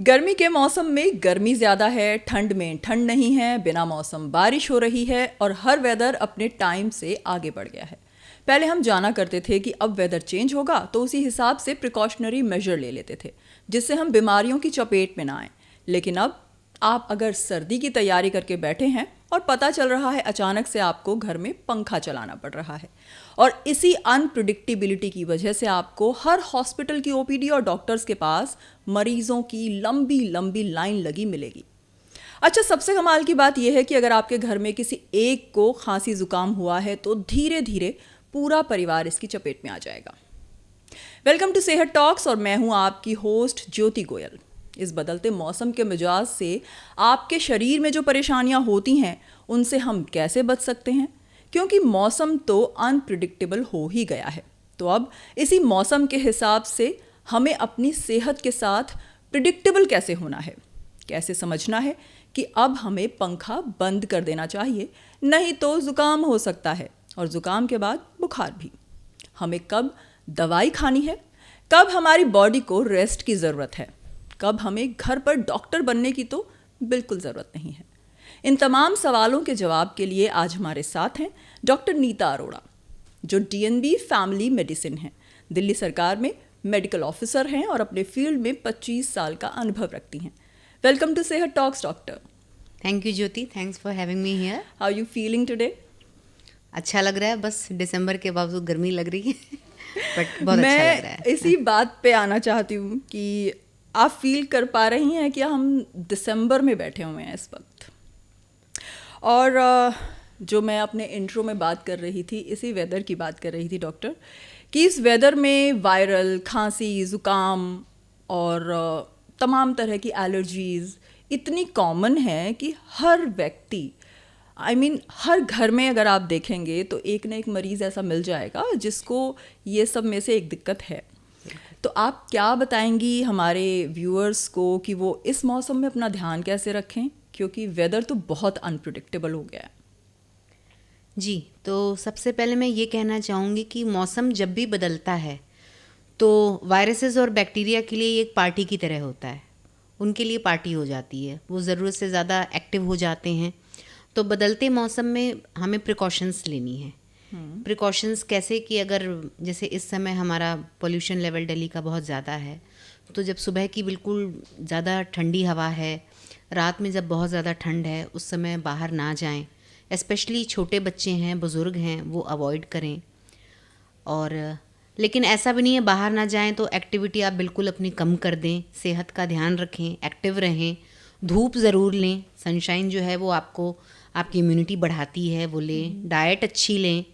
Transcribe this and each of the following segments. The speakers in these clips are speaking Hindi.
गर्मी के मौसम में गर्मी ज़्यादा है, ठंड में ठंड नहीं है, बिना मौसम बारिश हो रही है और हर वेदर अपने टाइम से आगे बढ़ गया है। पहले हम जाना करते थे कि अब वेदर चेंज होगा तो उसी हिसाब से प्रिकॉशनरी मेजर ले लेते थे जिससे हम बीमारियों की चपेट में ना आएं। लेकिन अब आप अगर सर्दी की तैयारी करके बैठे हैं और पता चल रहा है अचानक से आपको घर में पंखा चलाना पड़ रहा है और इसी अनप्रिडिक्टेबिलिटी की वजह से आपको हर हॉस्पिटल की ओपीडी और डॉक्टर्स के पास मरीजों की लंबी लंबी लाइन लगी मिलेगी। अच्छा, सबसे कमाल की बात यह है कि अगर आपके घर में किसी एक को खांसी जुकाम हुआ है तो धीरे धीरे पूरा परिवार इसकी चपेट में आ जाएगा। वेलकम टू सेहत टॉक्स और मैं हूं आपकी होस्ट ज्योति गोयल। इस बदलते मौसम के मिजाज से आपके शरीर में जो परेशानियां होती हैं उनसे हम कैसे बच सकते हैं, क्योंकि मौसम तो अनप्रिडिक्टेबल हो ही गया है। तो अब इसी मौसम के हिसाब से हमें अपनी सेहत के साथ प्रिडिक्टेबल कैसे होना है, कैसे समझना है कि अब हमें पंखा बंद कर देना चाहिए, नहीं तो ज़ुकाम हो सकता है और ज़ुकाम के बाद बुखार भी। हमें कब दवाई खानी है, कब हमारी बॉडी को रेस्ट की ज़रूरत है, कब हमें घर पर डॉक्टर बनने की तो बिल्कुल ज़रूरत नहीं है। इन तमाम सवालों के जवाब के लिए आज हमारे साथ हैं डॉक्टर नीता अरोड़ा, जो डीएनबी फैमिली मेडिसिन हैं, दिल्ली सरकार में मेडिकल ऑफिसर हैं और अपने फील्ड में 25 साल का अनुभव रखती हैं। वेलकम टू सेहत talks doctor. Thank you Jyoti, thanks for having me here. How you feeling today? अच्छा लग रहा है, बस दिसंबर के बावजूद गर्मी लग रही है बट बहुत अच्छा लग रहा है। मैं इसी बात पे आना चाहती हूँ कि आप फील कर पा रही हैं कि हम दिसंबर में बैठे हुए हैं इस वक्त, और जो मैं अपने इंट्रो में बात कर रही थी, इसी वेदर की बात कर रही थी डॉक्टर, कि इस वेदर में वायरल खांसी, ज़ुकाम और तमाम तरह की एलर्जीज़ इतनी कॉमन है कि हर व्यक्ति, हर घर में अगर आप देखेंगे तो एक ना एक मरीज़ ऐसा मिल जाएगा जिसको ये सब में से एक दिक्कत है। तो आप क्या बताएंगी हमारे व्यूअर्स को कि वो इस मौसम में अपना ध्यान कैसे रखें, क्योंकि वेदर तो बहुत अनप्रिडिक्टेबल हो गया है। जी, तो सबसे पहले मैं ये कहना चाहूँगी कि मौसम जब भी बदलता है तो वायरसेस और बैक्टीरिया के लिए एक पार्टी की तरह होता है, उनके लिए पार्टी हो जाती है, वो ज़रूरत से ज़्यादा एक्टिव हो जाते हैं। तो बदलते मौसम में हमें प्रिकॉशंस लेनी है। प्रिकॉशंस कैसे कि अगर जैसे इस समय हमारा पोल्यूशन लेवल दिल्ली का बहुत ज़्यादा है, तो जब सुबह की बिल्कुल ज़्यादा ठंडी हवा है, रात में जब बहुत ज़्यादा ठंड है, उस समय बाहर ना जाएं। स्पेशली छोटे बच्चे हैं, बुज़ुर्ग हैं, वो अवॉइड करें। और लेकिन ऐसा भी नहीं है बाहर ना जाएं तो एक्टिविटी आप बिल्कुल अपनी कम कर दें। सेहत का ध्यान रखें, एक्टिव रहें, धूप ज़रूर लें। सनशाइन जो है वो आपको आपकी इम्यूनिटी बढ़ाती है, वो लें। डाइट अच्छी लें,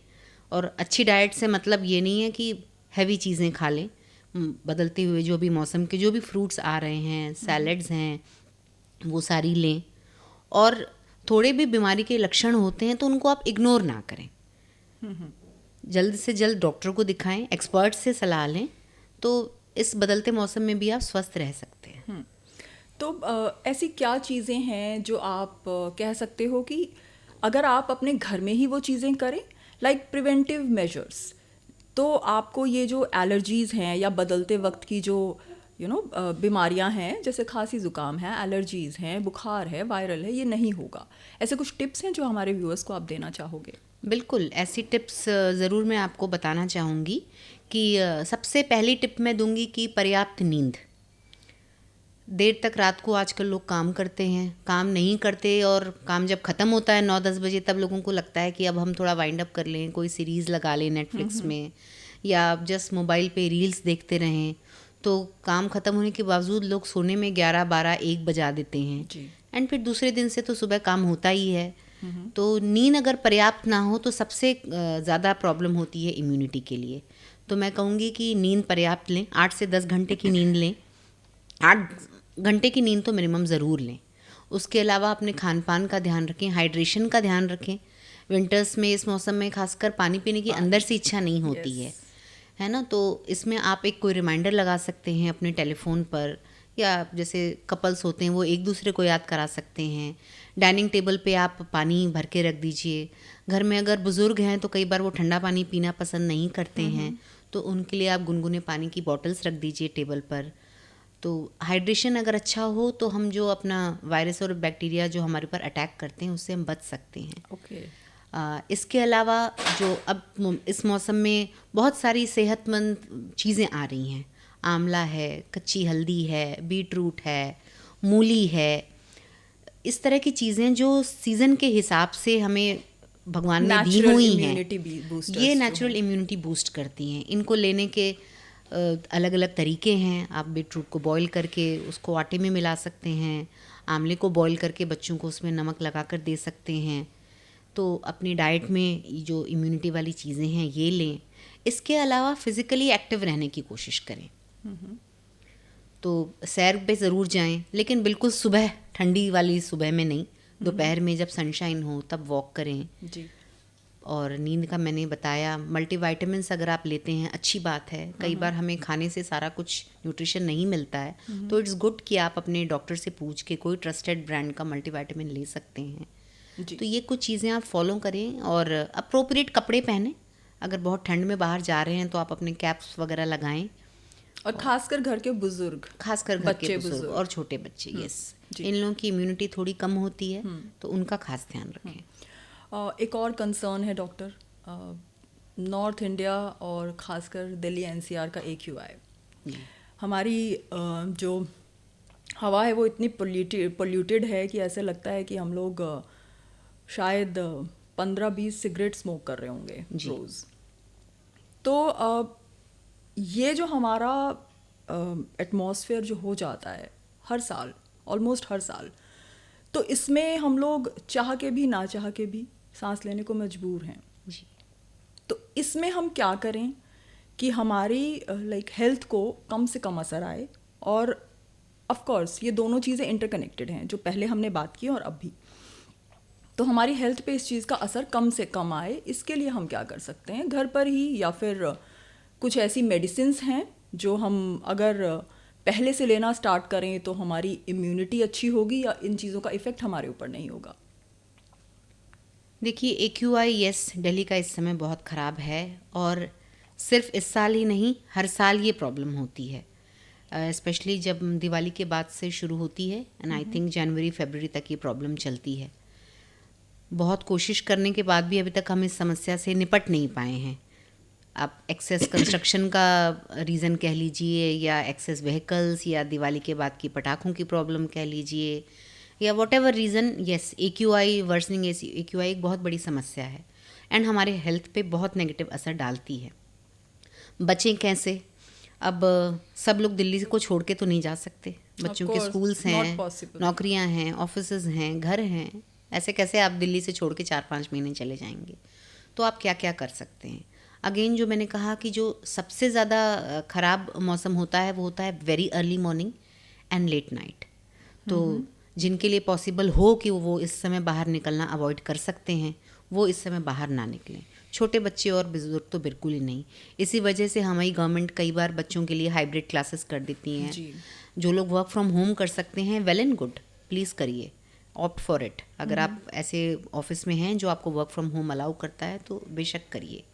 और अच्छी डाइट से मतलब ये नहीं है कि हैवी चीज़ें खा लें। बदलते हुए जो भी मौसम के जो भी फ्रूट्स आ रहे हैं, सैलड्स हैं, वो सारी लें। और थोड़े भी बीमारी के लक्षण होते हैं तो उनको आप इग्नोर ना करें, जल्द से जल्द डॉक्टर को दिखाएं, एक्सपर्ट से सलाह लें, तो इस बदलते मौसम में भी आप स्वस्थ रह सकते हैं। तो ऐसी क्या चीज़ें हैं जो आप कह सकते हो कि अगर आप अपने घर में ही वो चीज़ें करें, लाइक प्रिवेंटिव मेजर्स, तो आपको ये जो एलर्जीज़ हैं या बदलते वक्त की जो बीमारियां हैं, जैसे खांसी ज़ुकाम है, एलर्जीज़ हैं, बुखार है, वायरल है, ये नहीं होगा। ऐसे कुछ टिप्स हैं जो हमारे व्यूअर्स को आप देना चाहोगे? बिल्कुल, ऐसी टिप्स ज़रूर मैं आपको बताना चाहूँगी कि सबसे पहली टिप मैं दूंगी कि पर्याप्त नींद। देर तक रात को आजकल लोग काम करते हैं, काम नहीं करते, और काम जब ख़त्म होता है 9-10 बजे, तब लोगों को लगता है कि अब हम थोड़ा वाइंड अप कर लें, कोई सीरीज़ लगा लें नेटफ्लिक्स में, या जस्ट मोबाइल पे रील्स देखते रहें। तो काम ख़त्म होने के बावजूद लोग सोने में 11, 12, 1 बजा देते हैं। एंड फिर दूसरे दिन से तो सुबह काम होता ही है। तो नींद अगर पर्याप्त ना हो तो सबसे ज़्यादा प्रॉब्लम होती है इम्यूनिटी के लिए। तो मैं कहूँगी कि नींद पर्याप्त लें, 8 से 10 घंटे की नींद लें। 8 घंटे की नींद तो मिनिमम ज़रूर लें। उसके अलावा अपने खान पान का ध्यान रखें, हाइड्रेशन का ध्यान रखें। विंटर्स में, इस मौसम में खासकर पानी पीने की अंदर से इच्छा नहीं होती है ना। तो इसमें आप एक कोई रिमाइंडर लगा सकते हैं अपने टेलीफोन पर, या जैसे कपल्स होते हैं वो एक दूसरे को याद करा सकते हैं। डाइनिंग टेबल पे आप पानी भर के रख दीजिए। घर में अगर बुज़ुर्ग हैं तो कई बार वो ठंडा पानी पीना पसंद नहीं करते हैं, तो उनके लिए आप गुनगुने पानी की बॉटल्स रख दीजिए टेबल पर। तो हाइड्रेशन अगर अच्छा हो तो हम जो अपना वायरस और बैक्टीरिया जो हमारे ऊपर अटैक करते हैं उससे हम बच सकते हैं। ओके। इसके अलावा जो अब इस मौसम में बहुत सारी सेहतमंद चीज़ें आ रही हैं, आंवला है, कच्ची हल्दी है, बीट रूट है, मूली है, इस तरह की चीज़ें जो सीज़न के हिसाब से हमें भगवान ने दी हुई हैं, ये नेचुरल इम्यूनिटी बूस्ट करती हैं। इनको लेने के अलग अलग तरीके हैं। आप बीट रूट को बॉईल करके उसको आटे में मिला सकते हैं, आंवले को बॉईल करके बच्चों को उसमें नमक लगा कर दे सकते हैं। तो अपनी डाइट में जो इम्यूनिटी वाली चीज़ें हैं ये लें। इसके अलावा फिज़िकली एक्टिव रहने की कोशिश करें। तो सैर पे ज़रूर जाएं, लेकिन बिल्कुल सुबह, ठंडी वाली सुबह में नहीं, दोपहर में जब सनशाइन हो तब वॉक करें जी। और नींद का मैंने बताया, मल्टीविटामिन्स अगर आप लेते हैं अच्छी बात है। कई बार हमें खाने से सारा कुछ न्यूट्रिशन नहीं मिलता है, तो इट्स गुड कि आप अपने डॉक्टर से पूछ के कोई ट्रस्टेड ब्रांड का मल्टीविटामिन ले सकते हैं जी। तो ये कुछ चीज़ें आप फॉलो करें और अप्रोप्रिएट कपड़े पहने। अगर बहुत ठंड में बाहर जा रहे हैं तो आप अपने कैप्स वगैरह लगाएं, और खासकर घर के बुजुर्ग, खासकर घर के बुजुर्ग और छोटे बच्चे, यस, इन लोगों की इम्यूनिटी थोड़ी कम होती है, तो उनका खास ध्यान रखें। एक और कंसर्न है डॉक्टर, नॉर्थ इंडिया और खासकर दिल्ली एनसीआर का AQI। हमारी जो हवा है वो इतनी पोल्यूटेड है कि ऐसे लगता है कि हम लोग शायद 15-20 सिगरेट स्मोक कर रहे होंगे रोज़। तो ये जो हमारा एटमॉस्फेयर जो हो जाता है हर साल, ऑलमोस्ट हर साल, तो इसमें हम लोग चाह के भी ना चाह के भी सांस लेने को मजबूर हैं जी। तो इसमें हम क्या करें कि हमारी हेल्थ को कम से कम असर आए? और ऑफ कोर्स ये दोनों चीज़ें इंटरकनेक्टेड हैं, जो पहले हमने बात की और अब भी। तो हमारी हेल्थ पे इस चीज़ का असर कम से कम आए, इसके लिए हम क्या कर सकते हैं घर पर ही, या फिर कुछ ऐसी मेडिसिन्स हैं जो हम अगर पहले से लेना स्टार्ट करें तो हमारी इम्यूनिटी अच्छी होगी, या इन चीज़ों का इफ़ेक्ट हमारे ऊपर नहीं होगा? देखिए, AQI यस, दिल्ली का इस समय बहुत ख़राब है, और सिर्फ इस साल ही नहीं, हर साल ये प्रॉब्लम होती है, स्पेशली जब दिवाली के बाद से शुरू होती है, एंड आई थिंक जनवरी फरवरी तक ये प्रॉब्लम चलती है। बहुत कोशिश करने के बाद भी अभी तक हम इस समस्या से निपट नहीं पाए हैं। आप एक्सेस कंस्ट्रक्शन का रीज़न कह लीजिए, या एक्सेस व्हीकल्स, या दिवाली के बाद की पटाखों की प्रॉब्लम कह लीजिए, या what ever reason, yes, AQI worsening AQI एक बहुत बड़ी समस्या है एंड हमारे हेल्थ पे बहुत नेगेटिव असर डालती है। बचें कैसे? अब सब लोग दिल्ली को छोड़ के तो नहीं जा सकते, बच्चों के स्कूल्स हैं, नौकरियां हैं, ऑफिसेज हैं, घर हैं, ऐसे कैसे आप दिल्ली से छोड़ के 4-5 महीने चले जाएंगे? तो आप क्या क्या कर सकते हैं? अगेन, जो मैंने कहा कि जो सबसे ज़्यादा ख़राब मौसम होता है वो होता है very early morning and let night. तो जिनके लिए पॉसिबल हो कि वो इस समय बाहर निकलना अवॉइड कर सकते हैं, वो इस समय बाहर ना निकलें। छोटे बच्चे और बुजुर्ग तो बिल्कुल ही नहीं। इसी वजह से हमारी गवर्नमेंट कई बार बच्चों के लिए हाइब्रिड क्लासेस कर देती हैं। जो लोग वर्क फ्रॉम होम कर सकते हैं, वेल एंड गुड, प्लीज़ करिए, ऑप्ट फॉर इट। अगर आप ऐसे ऑफिस में हैं जो आपको वर्क फ्रॉम होम अलाउ करता है तो बेशक करिए।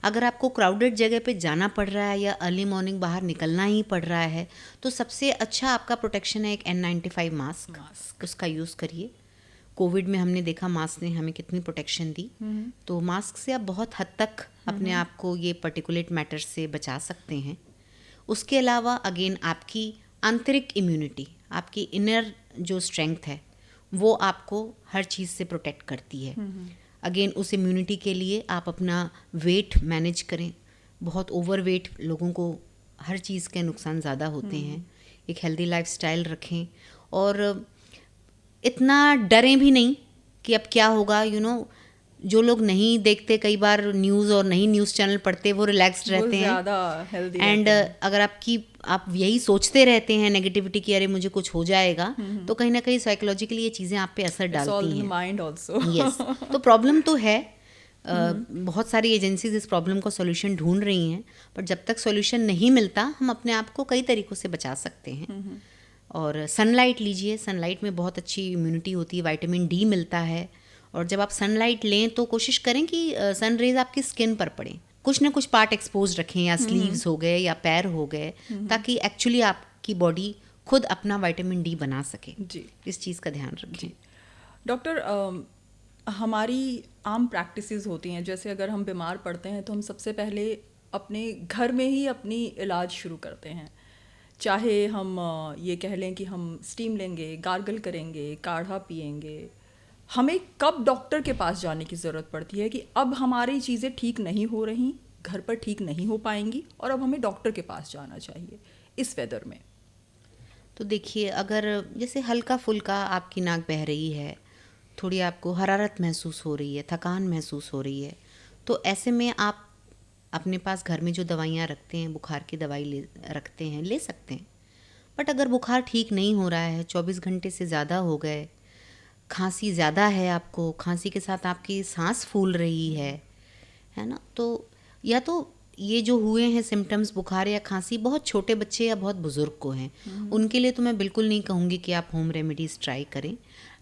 अगर आपको क्राउडेड जगह पे जाना पड़ रहा है या अर्ली मॉर्निंग बाहर निकलना ही पड़ रहा है, तो सबसे अच्छा आपका प्रोटेक्शन है एक N95 मास्क, उसका यूज़ करिए। कोविड में हमने देखा मास्क ने हमें कितनी प्रोटेक्शन दी, तो मास्क से आप बहुत हद तक अपने आप को ये पर्टिकुलेट मैटर से बचा सकते हैं। उसके अलावा अगेन आपकी आंतरिक इम्यूनिटी, आपकी इनर जो स्ट्रेंथ है, वो आपको हर चीज़ से प्रोटेक्ट करती है। अगेन, उस इम्यूनिटी के लिए आप अपना वेट मैनेज करें। बहुत ओवर वेट लोगों को हर चीज़ के नुकसान ज़्यादा होते हैं। एक हेल्दी लाइफस्टाइल रखें और इतना डरें भी नहीं कि अब क्या होगा। जो लोग नहीं देखते कई बार न्यूज़ और नहीं न्यूज़ चैनल पढ़ते, वो रिलैक्स्ड रहते हैं। एंड अगर आप यही सोचते रहते हैं नेगेटिविटी की, अरे मुझे कुछ हो जाएगा, तो कहीं ना कहीं साइकोलॉजिकली ये चीज़ें आप पे असर डालती हैं। Mind also. यस, तो प्रॉब्लम तो है। बहुत सारी एजेंसीज इस प्रॉब्लम का सॉल्यूशन ढूंढ रही हैं, पर जब तक सॉल्यूशन नहीं मिलता हम अपने आप को कई तरीक़ों से बचा सकते हैं। और सनलाइट लीजिए, सनलाइट में बहुत अच्छी इम्यूनिटी होती है, विटामिन D मिलता है। और जब आप सनलाइट लें तो कोशिश करें कि सन रेज आपकी स्किन पर पड़े, कुछ ना कुछ पार्ट एक्सपोज रखें, या स्लीव्स हो गए या पैर हो गए, ताकि एक्चुअली आप आपकी बॉडी खुद अपना विटामिन डी बना सके। जी इस चीज़ का ध्यान रखें। डॉक्टर, हमारी आम प्रैक्टिसेस होती हैं, जैसे अगर हम बीमार पड़ते हैं तो हम सबसे पहले अपने घर में ही अपनी इलाज शुरू करते हैं। चाहे हम ये कह लें कि हम स्टीम लेंगे, गार्गल करेंगे, काढ़ा पिएंगे। हमें कब डॉक्टर के पास जाने की ज़रूरत पड़ती है कि अब हमारी चीज़ें ठीक नहीं हो रही, घर पर ठीक नहीं हो पाएंगी और अब हमें डॉक्टर के पास जाना चाहिए इस वेदर में? तो देखिए, अगर जैसे हल्का फुल्का आपकी नाक बह रही है, थोड़ी आपको हरारत महसूस हो रही है, थकान महसूस हो रही है, तो ऐसे में आप अपने पास घर में जो दवाइयाँ रखते हैं, बुखार की दवाई रखते हैं, ले सकते हैं। बट अगर बुखार ठीक नहीं हो रहा है, 24 घंटे से ज़्यादा हो गए, खांसी ज़्यादा है आपको, खांसी के साथ आपकी सांस फूल रही है ना, तो या तो ये जो हुए हैं सिम्टम्स बुखार या खांसी बहुत छोटे बच्चे या बहुत बुज़ुर्ग को हैं, उनके लिए तो मैं बिल्कुल नहीं कहूँगी कि आप होम रेमेडीज़ ट्राई करें।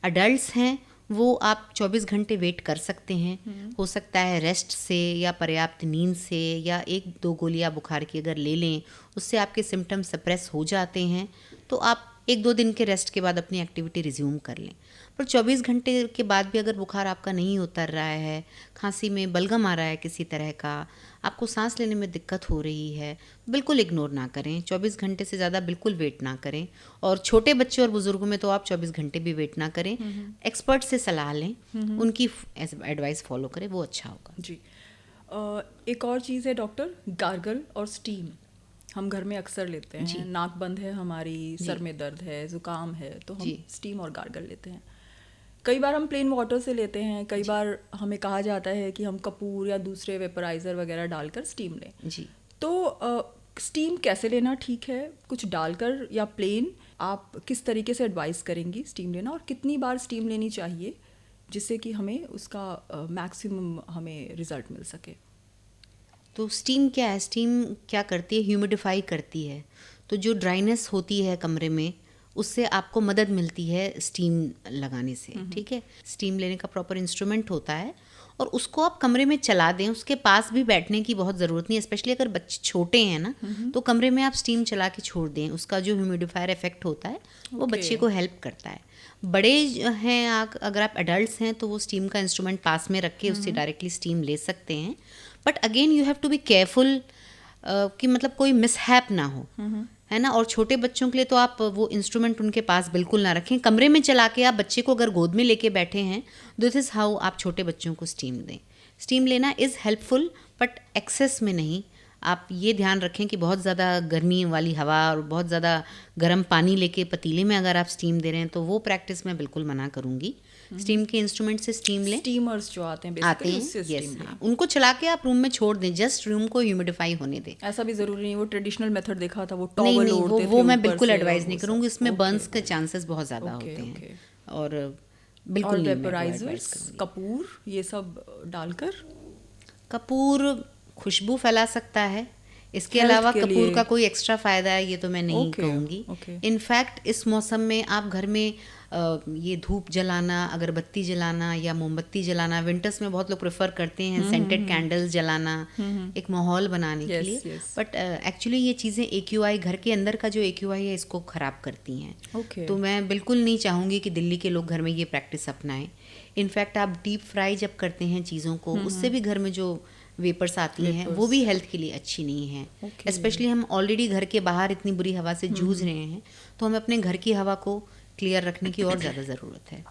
अडल्ट्स हैं वो आप 24 घंटे वेट कर सकते हैं। हो सकता है रेस्ट से या पर्याप्त नींद से या 1-2 गोलियां बुखार की अगर ले लें, उससे आपके सिम्टम्स सप्रेस हो जाते हैं, तो आप 1-2 दिन के रेस्ट के बाद अपनी एक्टिविटी रिज्यूम कर लें। पर 24 घंटे के बाद भी अगर बुखार आपका नहीं उतर रहा है, खांसी में बलगम आ रहा है किसी तरह का, आपको सांस लेने में दिक्कत हो रही है, बिल्कुल इग्नोर ना करें। 24 घंटे से ज़्यादा बिल्कुल वेट ना करें। और छोटे बच्चे और बुज़ुर्गों में तो आप 24 घंटे भी वेट ना करें। एक्सपर्ट से सलाह लें, उनकी एडवाइस फॉलो करें, वो अच्छा होगा। जी। एक और चीज़ है डॉक्टर, गार्गल और स्टीम हम घर में अक्सर लेते हैं। नाक बंद है हमारी, सर में दर्द है, ज़ुकाम है, तो हम स्टीम और गार्गल लेते हैं। कई बार हम प्लेन वाटर से लेते हैं, कई बार हमें कहा जाता है कि हम कपूर या दूसरे वेपराइज़र वगैरह डालकर स्टीम लें। जी। तो स्टीम कैसे लेना ठीक है, कुछ डालकर या प्लेन? आप किस तरीके से एडवाइस करेंगी स्टीम लेना, और कितनी बार स्टीम लेनी चाहिए जिससे कि हमें उसका मैक्सिमम हमें रिज़ल्ट मिल सके? तो स्टीम क्या है? स्टीम क्या करती है? ह्यूमिडिफाई करती है। तो जो ड्राइनेस होती है कमरे में, उससे आपको मदद मिलती है स्टीम लगाने से। ठीक है, स्टीम लेने का प्रॉपर इंस्ट्रूमेंट होता है और उसको आप कमरे में चला दें। उसके पास भी बैठने की बहुत ज़रूरत नहीं है, स्पेशली अगर बच्चे छोटे हैं ना, तो कमरे में आप स्टीम चला के छोड़ दें। उसका जो ह्यूमिडिफायर इफेक्ट होता है वो बच्चे को हेल्प करता है। बड़े हैं अगर आप एडल्ट्स हैं तो वो स्टीम का इंस्ट्रूमेंट पास में रख के उससे डायरेक्टली स्टीम ले सकते हैं। But again you have to be careful कि मतलब कोई मिसहैप ना हो, है ना। और छोटे बच्चों के लिए तो आप वो इंस्ट्रूमेंट उनके पास बिल्कुल ना रखें। कमरे में चला के आप बच्चे को अगर गोद में लेके बैठे हैं, दिस इज़ हाउ आप छोटे बच्चों को स्टीम दें। स्टीम लेना इज़ हेल्पफुल बट एक्सेस में नहीं। आप ये ध्यान रखें कि बहुत ज़्यादा गर्मी वाली हवा और बहुत ज़्यादा गर्म पानी लेके पतीले में अगर आप स्टीम दे रहे हैं तो वो प्रैक्टिस मैं बिल्कुल मना करूँगी। स्टीम के इंस्ट्रूमेंट से स्टीम लें। स्टीमर्स जो आते हैं बेसिकली, यस, हाँ, उनको चला के आप रूम में छोड़ दें, जस्ट रूम को ह्यूमिडिफाई होने दें। ऐसा भी ज़रूरी नहीं वो ट्रेडिशनल मेथड देखा था, वो नहीं टॉवल नहीं, ओढ़ते थे वो मैं ऊपर बिल्कुल से एडवाइस और नहीं वो करूँगी। सब। इसमें बर्न्स के चांसेस बहुत ज़्यादा होते हैं और बिल्कुल नहीं मैं वो एडवाइस वेपराइजर्स, करूँगी। कपूर, ये सब डालकर कपूर खुशबू फैला सकता है, इसके Health अलावा के कपूर लिए। का कोई एक्स्ट्रा फ़ायदा है ये तो मैं नहीं कहूँगी। okay. इनफैक्ट इस मौसम में आप घर में ये धूप जलाना, अगरबत्ती जलाना या मोमबत्ती जलाना, विंटर्स में बहुत लोग प्रेफर करते हैं सेंटेड कैंडल्स जलाना एक माहौल बनाने के लिए। बट एक्चुअली ये चीज़ें AQI, घर के अंदर का जो AQI है, इसको ख़राब करती हैं। तो मैं बिल्कुल नहीं चाहूँगी कि दिल्ली के लोग घर में ये प्रैक्टिस अपनाएं। इनफैक्ट आप डीप फ्राई जब करते हैं चीज़ों को, उससे भी घर में जो वेपर्स आती हैं वो भी हेल्थ के लिए अच्छी नहीं है। स्पेशली हम ऑलरेडी घर के बाहर इतनी बुरी हवा से जूझ रहे हैं, तो हमें अपने घर की हवा को क्लियर रखने की और ज़्यादा ज़रूरत है।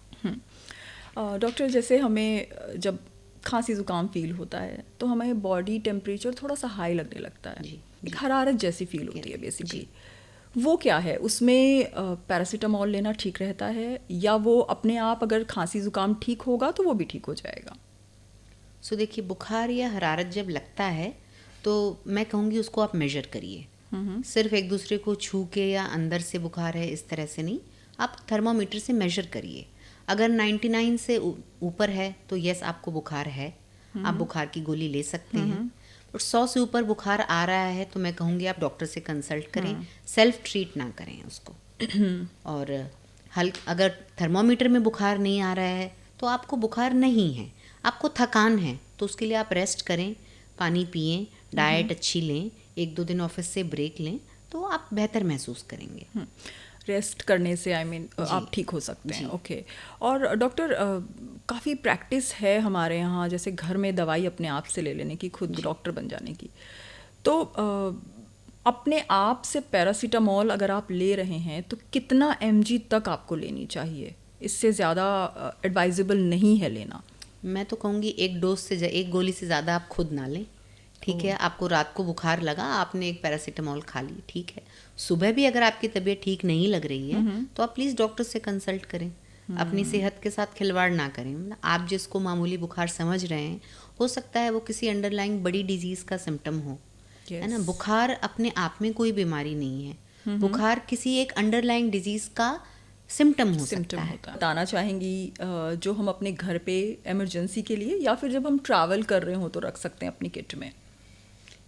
डॉक्टर, जैसे हमें जब खांसी ज़ुकाम फील होता है तो हमें बॉडी टेम्परेचर थोड़ा सा हाई लगने लगता है, एक हरारत जैसी फील होती है बेसिकली। वो क्या है? उसमें पैरासीटामोल लेना ठीक रहता है या वो अपने आप अगर खांसी ज़ुकाम ठीक होगा तो वो भी ठीक हो जाएगा? सो देखिए, बुखार या हरारत जब लगता है तो मैं कहूँगी उसको आप मेजर करिए। सिर्फ एक दूसरे को छू के या अंदर से बुखार है इस तरह से नहीं, आप थर्मोमीटर से मेजर करिए। अगर 99 से ऊपर है तो यस आपको बुखार है, आप बुखार की गोली ले सकते हैं। और 100 से ऊपर बुखार आ रहा है तो मैं कहूँगी आप डॉक्टर से कंसल्ट करें, सेल्फ ट्रीट ना करें उसको। और अगर थर्मोमीटर में बुखार नहीं आ रहा है तो आपको बुखार नहीं है, आपको थकान है, तो उसके लिए आप रेस्ट करें, पानी पिएं, डाइट अच्छी लें, 1-2 दिन ऑफिस से ब्रेक लें, तो आप बेहतर महसूस करेंगे। रेस्ट करने से आप ठीक हो सकते हैं। ओके। और डॉक्टर, काफ़ी प्रैक्टिस है हमारे यहाँ जैसे घर में दवाई अपने आप से ले लेने की, खुद डॉक्टर बन जाने की। तो अपने आप से पैरासीटामोल अगर आप ले रहे हैं तो कितना mg तक आपको लेनी चाहिए? इससे ज़्यादा एडवाइजेबल नहीं है लेना। मैं तो कहूँगी एक गोली से ज़्यादा आप खुद ना लें, ठीक है। आपको रात को बुखार लगा, आपने एक पैरासीटामोल खा ली, ठीक है। सुबह भी अगर आपकी तबीयत ठीक नहीं लग रही है तो आप प्लीज़ डॉक्टर से कंसल्ट करें। अपनी सेहत के साथ खिलवाड़ ना करें। मतलब आप जिसको मामूली बुखार समझ रहे हैं, हो सकता है वो किसी अंडरलाइंग बड़ी डिजीज़ का सिम्टम हो, है ना। बुखार अपने आप में कोई बीमारी नहीं है, बुखार किसी एक अंडरलाइंग डिजीज़ का सिम्टम हो सकता है। बताना चाहेंगी जो हम अपने घर पे इमरजेंसी के लिए या फिर जब हम ट्रैवल कर रहे हो तो रख सकते हैं अपनी किट में?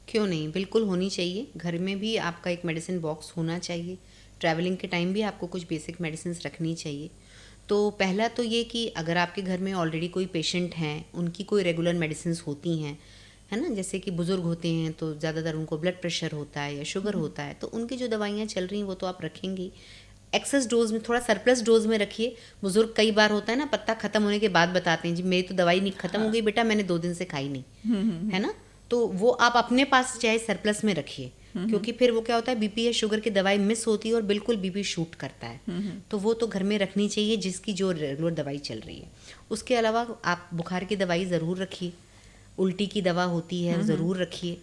क्यों नहीं, बिल्कुल होनी चाहिए। घर में भी आपका एक मेडिसिन बॉक्स होना चाहिए। ट्रैवलिंग के टाइम भी आपको कुछ बेसिक मेडिसिन रखनी चाहिए। तो पहला तो ये कि अगर आपके घर में ऑलरेडी कोई पेशेंट हैं, उनकी कोई रेगुलर मेडिसिन होती हैं, है ना। जैसे कि बुज़ुर्ग होते हैं तो ज़्यादातर उनको ब्लड प्रेशर होता है या शुगर होता है, तो उनकी जो दवाइयाँ चल रही हैं वो तो आप रखेंगे। एक्सेस डोज में, थोड़ा सरप्लस डोज में रखिए। बुजुर्ग कई बार होता है ना, पत्ता खत्म होने के बाद बताते हैं जी मेरी तो दवाई नहीं खत्म हो गई बेटा, मैंने 2 दिन से खाई नहीं, है ना। तो वो आप अपने पास चाहे सरप्लस में रखिए, क्योंकि फिर वो क्या होता है, बीपी या शुगर की दवाई मिस होती है और बिल्कुल बीपी शूट करता है। तो वो तो घर में रखनी चाहिए जिसकी जो रेगुलर दवाई चल रही है। उसके अलावा आप बुखार की दवाई ज़रूर रखिए, उल्टी की दवा होती है ज़रूर रखिए,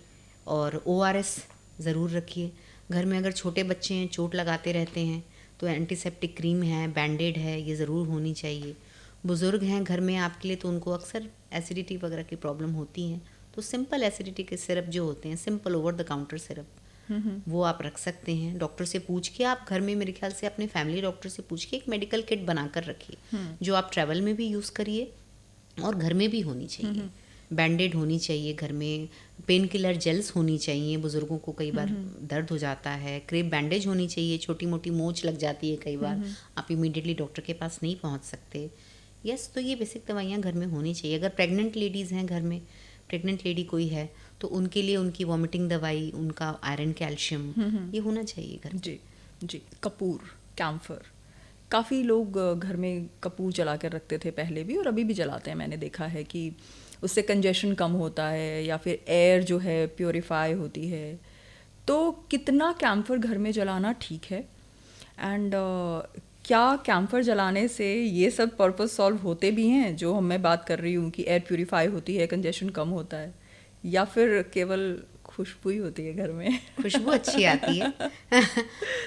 और ORS ज़रूर रखिए। घर में अगर छोटे बच्चे हैं, चोट लगाते रहते हैं, तो एंटीसेप्टिक क्रीम है, बैंडेड है, ये ज़रूर होनी चाहिए। बुज़ुर्ग हैं घर में आपके लिए, तो उनको अक्सर एसिडिटी वगैरह की प्रॉब्लम होती हैं, तो सिंपल एसिडिटी के सिरप जो होते हैं, simple over the counter syrup, वो आप रख सकते हैं। डॉक्टर से पूछ के आप घर में, मेरे ख्याल से अपने फैमिली डॉक्टर से पूछ के एक मेडिकल किट बनाकर रखिए, जो आप ट्रैवल में भी यूज़ करिए और घर में भी होनी चाहिए। बैंडेड होनी चाहिए घर में, पेन किलर जेल्स होनी चाहिए, बुज़ुर्गों को कई बार दर्द हो जाता है, क्रेप बैंडेज होनी चाहिए, छोटी मोटी मोच लग जाती है कई बार, आप इमीडिएटली डॉक्टर के पास नहीं पहुंच सकते। यस, तो ये बेसिक दवाइयाँ घर में होनी चाहिए। अगर प्रेग्नेंट लेडीज़ हैं घर में, प्रेग्नेंट लेडी कोई है, तो उनके लिए उनकी वॉमिटिंग दवाई, उनका आयरन कैल्शियम, ये होना चाहिए घर। जी जी। कपूर, कैम्फर, काफ़ी लोग घर में कपूर जला कर रखते थे पहले भी और अभी भी जलाते हैं। मैंने देखा है कि उससे कंजेशन कम होता है या फिर एयर जो है प्योरीफाई होती है। तो कितना कैम्फर घर में जलाना ठीक है? एंड क्या कैम्फर जलाने से ये सब पर्पस सॉल्व होते भी हैं जो मैं बात कर रही हूँ कि एयर प्योरीफाई होती है, कंजेशन कम होता है, या फिर केवल खुशबू ही होती है घर में? खुशबू अच्छी आती है।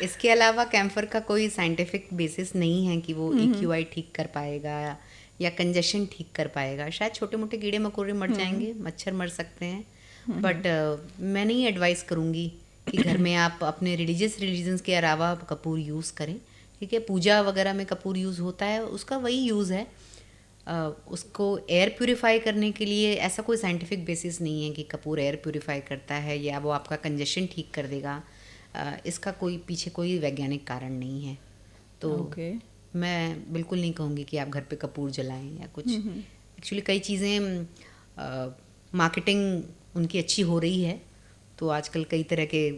इसके अलावा कैम्फर का कोई साइंटिफिक बेसिस नहीं है कि वो EQI ठीक कर पाएगा या कंजेशन ठीक कर पाएगा। शायद छोटे मोटे कीड़े मकोड़े मर जाएंगे, मच्छर मर सकते हैं, बट मैं नहीं एडवाइस करूँगी कि घर में आप अपने रिलीजन्स के अलावा कपूर यूज़ करें, ठीक है। पूजा वगैरह में कपूर यूज़ होता है, उसका वही यूज़ है। उसको एयर प्यूरीफाई करने के लिए ऐसा कोई साइंटिफिक बेसिस नहीं है कि कपूर एयर प्यूरीफाई करता है या वो आपका कंजेशन ठीक कर देगा। इसका कोई पीछे कोई वैज्ञानिक कारण नहीं है। तो मैं बिल्कुल नहीं कहूँगी कि आप घर पे कपूर जलाएं या कुछ। एक्चुअली कई चीज़ें मार्केटिंग उनकी अच्छी हो रही है, तो आजकल कई तरह के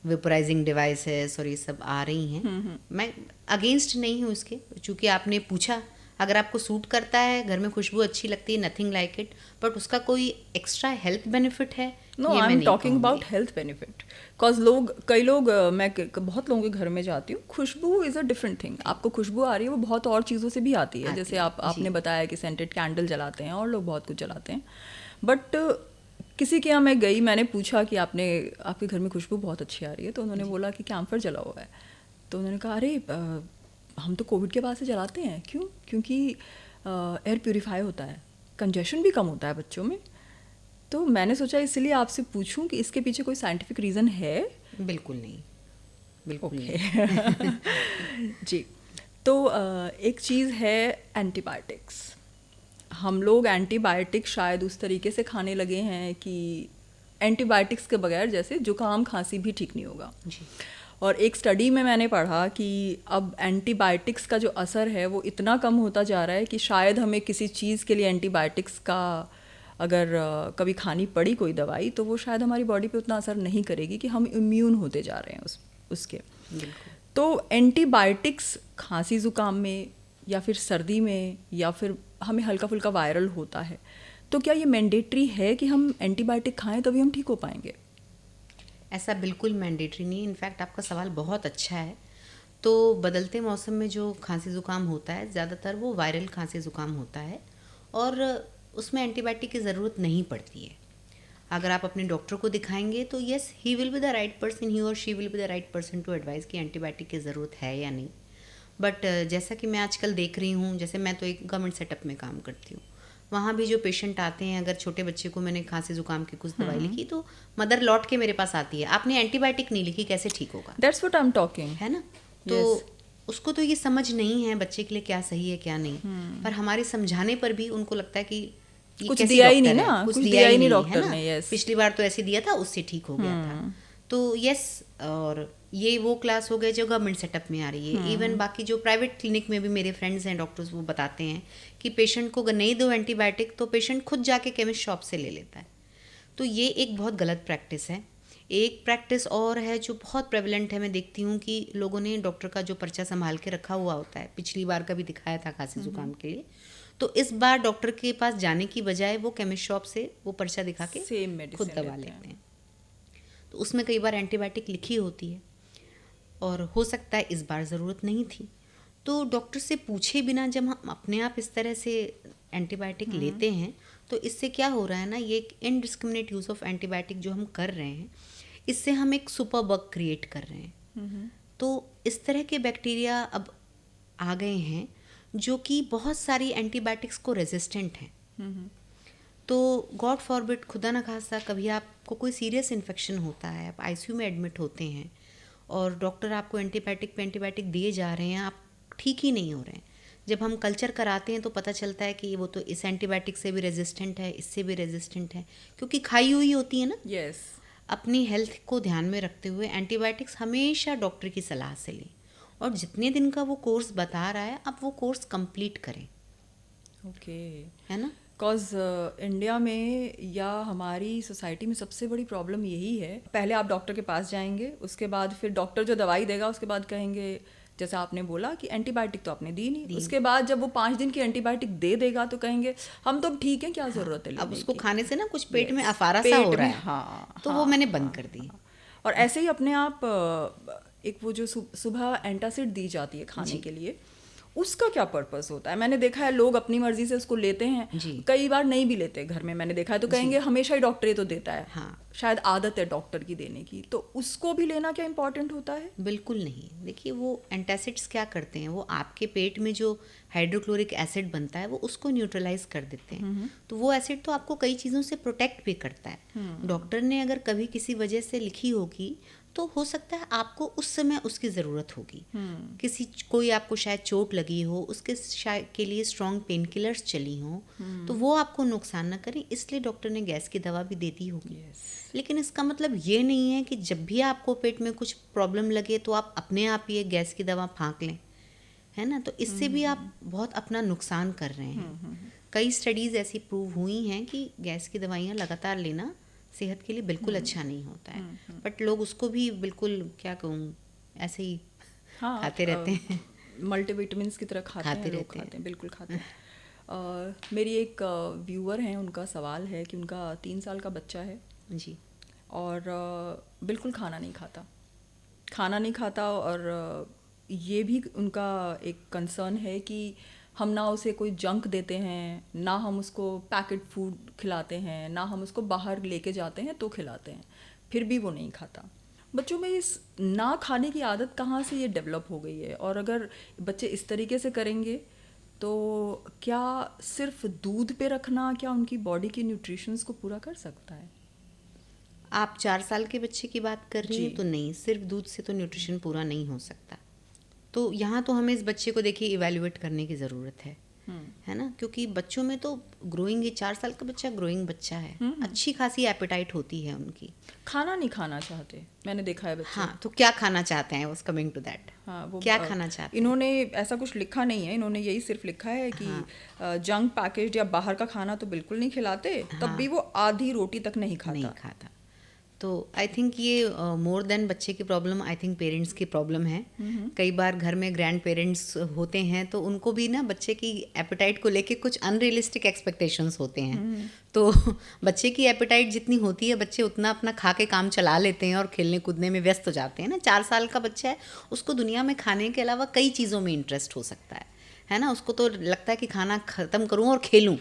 वेपराइजिंग डिवाइसेस और ये सब आ रही हैं। मैं अगेंस्ट नहीं हूँ इसके, चूँकि आपने पूछा। अगर आपको सूट करता है, घर में खुशबू अच्छी लगती है, नथिंग लाइक इट, बट उसका कोई एक्स्ट्रा हेल्थ बेनिफिट है? No, I am talking about health benefit. Cause कई लोग, मैं बहुत लोगों के घर में जाती हूँ, खुशबू इज़ अ डिफरेंट थिंग। आपको खुशबू आ रही है, वो बहुत और चीज़ों से भी आती है। जैसे आपने बताया कि सेंटेड कैंडल जलाते हैं और लोग बहुत कुछ जलाते हैं, बट किसी के यहाँ मैं गई, मैंने पूछा कि आपके घर में खुशबू बहुत अच्छी आ रही है, तो उन्होंने बोला कि कैम्फर जला हुआ है। तो उन्होंने कहा अरे हम तो कोविड के बाद से जलाते हैं। क्यों? क्योंकि एयर प्यूरीफाई होता है, कंजेशन भी कम होता है बच्चों में। तो मैंने सोचा इसलिए आपसे पूछूं कि इसके पीछे कोई साइंटिफिक रीज़न है? बिल्कुल नहीं, बिल्कुल नहीं। जी। तो एक चीज़ है एंटीबायोटिक्स। हम लोग एंटीबायोटिक्स शायद उस तरीके से खाने लगे हैं कि एंटीबायोटिक्स के बगैर जैसे जुकाम खांसी भी ठीक नहीं होगा जी। और एक स्टडी में मैंने पढ़ा कि अब एंटीबायोटिक्स का जो असर है वो इतना कम होता जा रहा है कि शायद हमें किसी चीज़ के लिए एंटीबायोटिक्स का अगर कभी खानी पड़ी कोई दवाई, तो वो शायद हमारी बॉडी पे उतना असर नहीं करेगी कि हम इम्यून होते जा रहे हैं उसके। बिल्कुल। तो एंटीबायोटिक्स खांसी ज़ुकाम में या फिर सर्दी में या फिर हमें हल्का फुल्का वायरल होता है, तो क्या ये मैंडेटरी है कि हम एंटीबायोटिक खाएं तभी हम ठीक हो पाएंगे? ऐसा बिल्कुल मैंडेटरी नहीं है। इनफैक्ट आपका सवाल बहुत अच्छा है। तो बदलते मौसम में जो खांसी ज़ुकाम होता है, ज़्यादातर वो वायरल खांसी ज़ुकाम होता है और उसमें एंटीबायोटिक की ज़रूरत नहीं पड़ती है। अगर आप अपने डॉक्टर को दिखाएंगे तो yes, he will be the right person, he और she will be the right person to advise कि एंटीबायोटिक की ज़रूरत है या नहीं। बट जैसा कि मैं आजकल देख रही हूँ, जैसे मैं तो एक गवर्नमेंट सेटअप में काम करती हूँ, वहाँ भी जो पेशेंट आते हैं, अगर छोटे बच्चे को मैंने खांसी ज़ुकाम की कुछ दवाई लिखी तो मदर लौट के मेरे पास आती है, आपने एंटीबायोटिक नहीं लिखी, कैसे ठीक होगा? That's what I am talking. है ना? तो उसको तो ये समझ नहीं है बच्चे के लिए क्या सही है क्या नहीं, पर हमारे समझाने पर भी उनको लगता है कि ये कुछ कैसी दिया ही नहीं डॉक्टर है, ना, कुछ कुछ दिया ही नहीं, डॉक्टर है ना? ने। यस, पिछली बार तो ऐसे दिया था, उससे ठीक हो गया था। तो यस, और ये वो क्लास हो गए जो गवर्नमेंट सेटअप में आ रही है। इवन बाकी जो प्राइवेट क्लिनिक में भी मेरे फ्रेंड्स हैं डॉक्टर्स, वो बताते हैं कि पेशेंट को अगर नहीं दो एंटीबायोटिक तो पेशेंट खुद जाके केमिस्ट शॉप से ले लेता है। तो ये एक बहुत गलत प्रैक्टिस है। एक प्रैक्टिस और है जो बहुत प्रेवलेंट है, मैं देखती हूँ कि लोगों ने डॉक्टर का जो पर्चा संभाल के रखा हुआ होता है, पिछली बार का भी दिखाया था खांसी जुकाम के लिए, तो इस बार डॉक्टर के पास जाने की बजाय वो केमिस्ट शॉप से वो पर्चा दिखा के सेम मेडिसिन खुद दवा लेते हैं। तो उसमें कई बार एंटीबायोटिक लिखी होती है और हो सकता है इस बार ज़रूरत नहीं थी। तो डॉक्टर से पूछे बिना जब हम अपने आप इस तरह से एंटीबायोटिक लेते हैं तो इससे क्या हो रहा है ना, ये एक इनडिस्क्रिमिनेट यूज़ ऑफ एंटीबायोटिक जो हम कर रहे हैं, इससे हम एक सुपर बग क्रिएट कर रहे हैं। तो इस तरह के बैक्टीरिया अब आ गए हैं जो कि बहुत सारी एंटीबायोटिक्स को रेजिस्टेंट हैं। तो गॉड फॉरबिड, खुदा न खास्ता, कभी आपको कोई सीरियस इन्फेक्शन होता है, आप आईसीयू में एडमिट होते हैं और डॉक्टर आपको एंटीबायोटिक पे एंटीबायोटिक दिए जा रहे हैं, आप ठीक ही नहीं हो रहे हैं। जब हम कल्चर कराते हैं तो पता चलता है कि वो तो इस एंटीबायोटिक से भी रेजिस्टेंट है, इससे भी रेजिस्टेंट है, क्योंकि खाई हुई होती है ना। यस। अपनी हेल्थ को ध्यान में रखते हुए एंटीबायोटिक्स हमेशा डॉक्टर की सलाह से लें और जितने दिन का वो कोर्स बता रहा है आप वो कोर्स कंप्लीट करें। ओके, है ना? बिकॉज इंडिया में या हमारी सोसाइटी में सबसे बड़ी प्रॉब्लम यही है, पहले आप डॉक्टर के पास जाएंगे, उसके बाद फिर डॉक्टर जो दवाई देगा उसके बाद कहेंगे, जैसा आपने बोला कि एंटीबायोटिक तो आपने दी नहीं, उसके बाद जब वो 5 दिन की एंटीबायोटिक दे देगा तो कहेंगे हम तो ठीक हैं, क्या ज़रूरत है लेने अब उसको की। खाने से ना कुछ पेट में अफारा सा पेट हो रहा में, है, हाँ, तो वो मैंने बंद कर दी। और ऐसे ही अपने आप एक वो जो सुबह एंटासिड दी जाती है खाने के लिए, उसका क्या पर्पस होता है? मैंने देखा है लोग अपनी मर्जी से उसको लेते हैं, कई बार नहीं भी लेते घर में, मैंने देखा है, तो कहेंगे हमेशा ही डॉक्टर ही तो देता है। हाँ, शायद आदत है डॉक्टर की देने की, तो उसको भी लेना क्या इम्पोर्टेंट होता है? बिल्कुल नहीं। देखिए, वो एंटासिड्स क्या करते हैं, वो आपके पेट में जो हाइड्रोक्लोरिक एसिड बनता है वो उसको न्यूट्रलाइज कर देते हैं। तो वो एसिड तो आपको कई चीज़ों से प्रोटेक्ट भी करता है। डॉक्टर ने अगर कभी किसी वजह से लिखी होगी तो हो सकता है आपको उस समय उसकी ज़रूरत होगी। कोई आपको शायद चोट लगी हो, उसके के लिए स्ट्रॉन्ग पेन किलर्स चली हों, तो वो आपको नुकसान ना करें, इसलिए डॉक्टर ने गैस की दवा भी दे दी होगी। लेकिन इसका मतलब ये नहीं है कि जब भी आपको पेट में कुछ प्रॉब्लम लगे तो आप अपने आप ही एक गैस की दवा फाँक लें, है ना? तो इससे भी आप बहुत अपना नुकसान कर रहे हैं। कई स्टडीज़ ऐसी प्रूव हुई हैं कि गैस की दवाइयाँ लगातार लेना सेहत के लिए बिल्कुल अच्छा नहीं होता है, बट लोग उसको भी बिल्कुल, क्या कहूँ, ऐसे ही खाते रहते हैं। मल्टीविटामिन्स की तरह खाते हैं लोग, खाते हैं, बिल्कुल खाते हैं। मेरी एक व्यूअर हैं, उनका सवाल है कि उनका 3 साल का बच्चा है जी, और बिल्कुल खाना नहीं खाता और ये भी उनका एक कंसर्न है कि हम ना उसे कोई जंक देते हैं, ना हम उसको पैकेट फूड खिलाते हैं, ना हम उसको बाहर लेके जाते हैं तो खिलाते हैं, फिर भी वो नहीं खाता। बच्चों में इस ना खाने की आदत कहाँ से ये डेवलप हो गई है? और अगर बच्चे इस तरीके से करेंगे तो क्या सिर्फ दूध पे रखना क्या उनकी बॉडी की न्यूट्रिशंस को पूरा कर सकता है? आप 4 साल के बच्चे की बात कर रही हैं, तो नहीं, सिर्फ दूध से तो न्यूट्रिशन पूरा नहीं हो सकता। तो यहाँ तो हमें इस बच्चे को देखिए इवैल्यूएट करने की ज़रूरत है ना, क्योंकि बच्चों में तो ग्रोइंग, 4 साल का बच्चा ग्रोइंग बच्चा है, अच्छी खासी एपेटाइट होती है उनकी। खाना नहीं खाना चाहते, मैंने देखा है बच्चे। हाँ, तो क्या खाना चाहते हैं, वाज कमिंग टू दैट। हाँ, वो क्या खाना चाहते हैं? इन्होंने ऐसा कुछ लिखा नहीं है, इन्होंने यही सिर्फ लिखा है कि जंक पैकेज या बाहर का खाना तो बिल्कुल नहीं खिलाते, तब भी वो आधी रोटी तक नहीं खाता। तो आई थिंक ये मोर देन बच्चे की प्रॉब्लम, आई थिंक पेरेंट्स की प्रॉब्लम है। कई बार घर में ग्रैंड पेरेंट्स होते हैं तो उनको भी ना बच्चे की एपेटाइट को लेके कुछ अनरियलिस्टिक एक्सपेक्टेशंस होते हैं। तो बच्चे की एपेटाइट जितनी होती है बच्चे उतना अपना खा के काम चला लेते हैं और खेलने कूदने में व्यस्त हो जाते हैं ना। 4 साल का बच्चा है, उसको दुनिया में खाने के अलावा कई चीज़ों में इंटरेस्ट हो सकता है ना। उसको तो लगता है कि खाना ख़त्म करूँ और खेलूँ।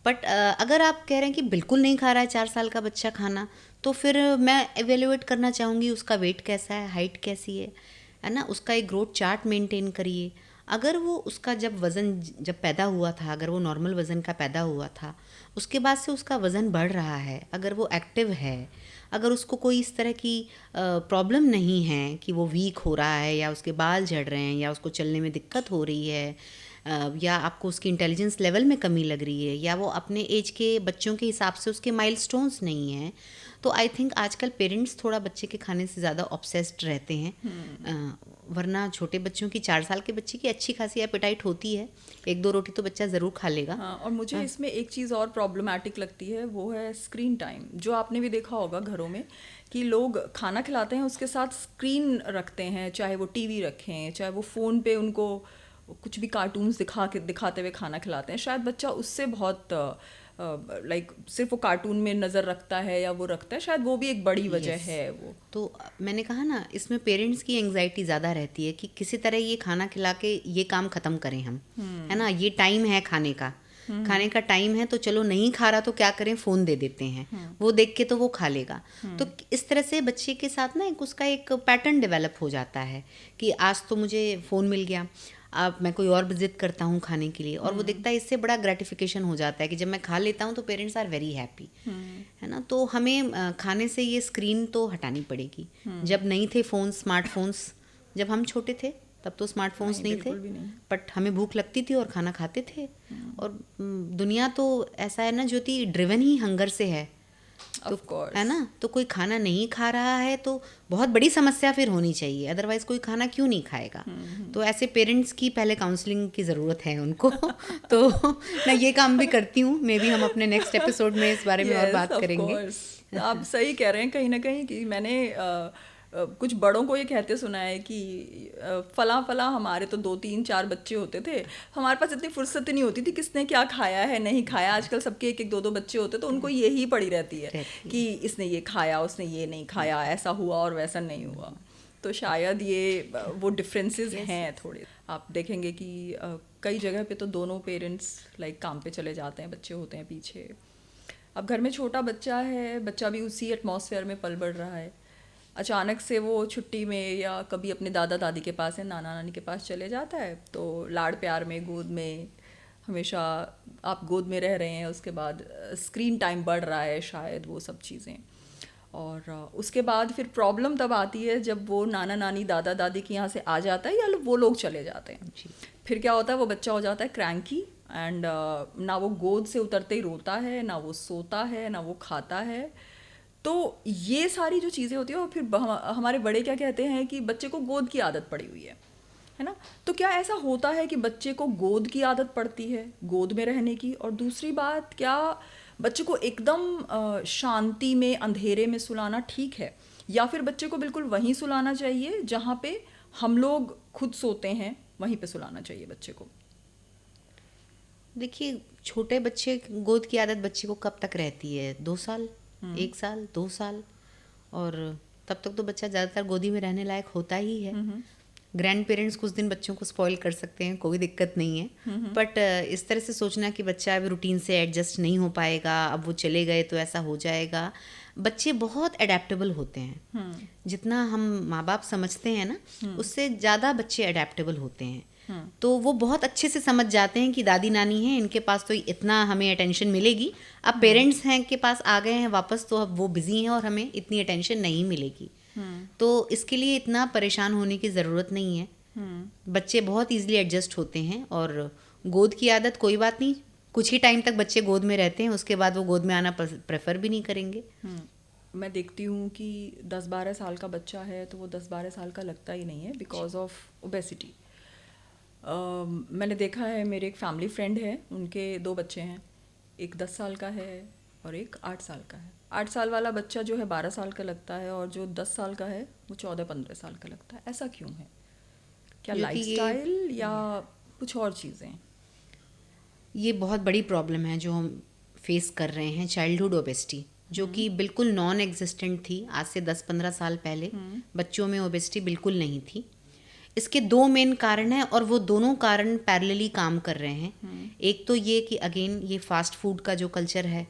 बट अगर आप कह रहे हैं कि बिल्कुल नहीं खा रहा है 4 साल का बच्चा खाना, तो फिर मैं एवेल्युएट करना चाहूँगी उसका वेट कैसा है, हाइट कैसी है ना। उसका एक ग्रोथ चार्ट मेंटेन करिए। अगर वो उसका जब पैदा हुआ था, अगर वो नॉर्मल वज़न का पैदा हुआ था, उसके बाद से उसका वज़न बढ़ रहा है, अगर वो एक्टिव है, अगर उसको कोई इस तरह की प्रॉब्लम नहीं है कि वो वीक हो रहा है या उसके बाल झड़ रहे हैं या उसको चलने में दिक्कत हो रही है, या आपको उसकी इंटेलिजेंस लेवल में कमी लग रही है, या वो अपने एज के बच्चों के हिसाब से उसके माइलस्टोन्स नहीं हैं, तो आई थिंक आजकल पेरेंट्स थोड़ा बच्चे के खाने से ज़्यादा ऑब्सेस्ड रहते हैं। वरना छोटे बच्चों की 4 साल के बच्चे की अच्छी खासी एपेटाइट होती है, 1-2 रोटी तो बच्चा ज़रूर खा लेगा। हाँ, और मुझे इसमें एक चीज़ और प्रॉब्लमेटिक लगती है, वो है स्क्रीन टाइम। जो आपने भी देखा होगा घरों में कि लोग खाना खिलाते हैं उसके साथ स्क्रीन रखते हैं, चाहे वो टीवी रखें, चाहे वो फ़ोन पे उनको कुछ भी कार्टून्स दिखाते हुए खाना खिलाते हैं। शायद बच्चा उससे बहुत लाइक सिर्फ वो कार्टून में नज़र रखता है या वो रखता है, शायद वो भी एक बड़ी वजह है वो। तो मैंने कहा ना, इसमें पेरेंट्स की एंग्जाइटी ज़्यादा रहती है कि किसी तरह ये खाना खिला के ये काम ख़त्म करें हम, है ना। ये टाइम है खाने का, खाने का टाइम है, तो चलो नहीं खा रहा तो क्या करें, फ़ोन दे देते हैं, वो देख के तो वो खा लेगा। तो इस तरह से बच्चे के साथ ना उसका एक पैटर्न डेवलप हो जाता है कि आज तो मुझे फ़ोन मिल गया, अब मैं कोई और जिद करता हूँ खाने के लिए, और वो देखता है इससे बड़ा ग्रेटिफिकेशन हो जाता है कि जब मैं खा लेता हूँ तो पेरेंट्स आर वेरी हैप्पी, है ना। तो हमें खाने से ये स्क्रीन तो हटानी पड़ेगी। जब नहीं थे फ़ोन, स्मार्टफोन्स, जब हम छोटे थे तब तो स्मार्टफोन्स नहीं थे, बट हमें भूख लगती थी और खाना खाते थे। और दुनिया तो ऐसा है ना ज्योति, ड्रिवन ही हंगर से है, तो है ना। तो कोई खाना नहीं खा रहा है तो बहुत बड़ी समस्या फिर होनी चाहिए, अदरवाइज कोई खाना क्यों नहीं खाएगा। तो ऐसे पेरेंट्स की पहले काउंसलिंग की ज़रूरत है उनको। तो मैं ये काम भी करती हूँ, मे बी हम अपने नेक्स्ट एपिसोड में इस बारे में और बात करेंगे। आप सही कह रहे हैं कहीं ना कहीं कि मैंने कुछ बड़ों को ये कहते सुना है कि फला हमारे तो 2-3-4 बच्चे होते थे, हमारे पास इतनी फुर्सत ही नहीं होती थी किसने क्या खाया है नहीं खाया। आजकल सबके 1-1 2-2 बच्चे होते तो उनको यही पड़ी रहती है कि इसने ये खाया, उसने ये नहीं खाया, ऐसा हुआ और वैसा नहीं हुआ। तो शायद ये वो डिफरेंसेस हैं थोड़े। आप देखेंगे कि कई जगह पे तो दोनों पेरेंट्स लाइक काम पे चले जाते हैं, बच्चे होते हैं पीछे। अब घर में छोटा बच्चा है, बच्चा भी उसी एटमॉस्फेयर में पल बढ़ रहा है, अचानक से वो छुट्टी में या कभी अपने दादा दादी के पास या नाना नानी के पास चले जाता है, तो लाड़ प्यार में, गोद में, हमेशा आप गोद में रह रहे हैं, उसके बाद स्क्रीन टाइम बढ़ रहा है, शायद वो सब चीज़ें। और उसके बाद फिर प्रॉब्लम तब आती है जब वो नाना नानी दादा दादी के यहाँ से आ जाता है या वो लोग चले जाते हैं। फिर क्या होता है, वो बच्चा हो जाता है क्रैंकी, एंड ना वो गोद से उतरते ही रोता है, ना वो सोता है, ना वो खाता है। तो ये सारी जो चीज़ें होती हैं, और फिर हमारे बड़े क्या कहते हैं कि बच्चे को गोद की आदत पड़ी हुई है ना। तो क्या ऐसा होता है कि बच्चे को गोद की आदत पड़ती है, गोद में रहने की? और दूसरी बात, क्या बच्चे को एकदम शांति में, अंधेरे में सुलाना ठीक है, या फिर बच्चे को बिल्कुल वहीं सुलाना चाहिए जहाँ पे हम लोग खुद सोते हैं, वहीं पे सुलाना चाहिए बच्चे को? देखिए, छोटे बच्चे, गोद की आदत बच्चे को कब तक रहती है? 2 साल, 1 साल, 2 साल, और तब तक तो बच्चा ज़्यादातर गोदी में रहने लायक होता ही है। ग्रैंड पेरेंट्स कुछ दिन बच्चों को स्पॉइल कर सकते हैं, कोई दिक्कत नहीं है, बट इस तरह से सोचना कि बच्चा अब रूटीन से एडजस्ट नहीं हो पाएगा, अब वो चले गए तो ऐसा हो जाएगा। बच्चे बहुत अडेप्टेबल होते हैं, जितना हम माँ बाप समझते हैं ना, उससे ज़्यादा बच्चे अडेप्टेबल होते हैं। तो वो बहुत अच्छे से समझ जाते हैं कि दादी नानी हैं, इनके पास तो इतना हमें अटेंशन मिलेगी, अब पेरेंट्स हैं के पास आ गए हैं वापस, तो अब वो बिजी हैं और हमें इतनी अटेंशन नहीं मिलेगी। तो इसके लिए इतना परेशान होने की ज़रूरत नहीं है। बच्चे बहुत ईजिली एडजस्ट होते हैं, और गोद की आदत कोई बात नहीं, कुछ ही टाइम तक बच्चे गोद में रहते हैं, उसके बाद वो गोद में आना प्रेफर भी नहीं करेंगे। मैं देखती हूँ कि 10-12 साल का बच्चा है तो वो 10-12 साल का लगता ही नहीं है, बिकॉज ऑफ ओबेसिटी। मैंने देखा है, मेरे एक फैमिली फ्रेंड है, उनके 2 बच्चे हैं, एक 10 साल का है और एक 8 साल का है। 8 साल वाला बच्चा जो है 12 साल का लगता है, और जो 10 साल का है वो 14-15 साल का लगता है। ऐसा क्यों है? क्या क्योंकि लाइफस्टाइल या कुछ और चीज़ें? ये बहुत बड़ी प्रॉब्लम है जो हम फेस कर रहे हैं, चाइल्डहुड ओबेसिटी, जो कि बिल्कुल नॉन एग्जिस्टेंट थी आज से 10-15 साल पहले। बच्चों में ओबेसिटी बिल्कुल नहीं थी। इसके दो मेन कारण हैं और वो दोनों कारण पैरेलली काम कर रहे हैं। एक तो ये कि अगेन ये फास्ट फूड का जो कल्चर है,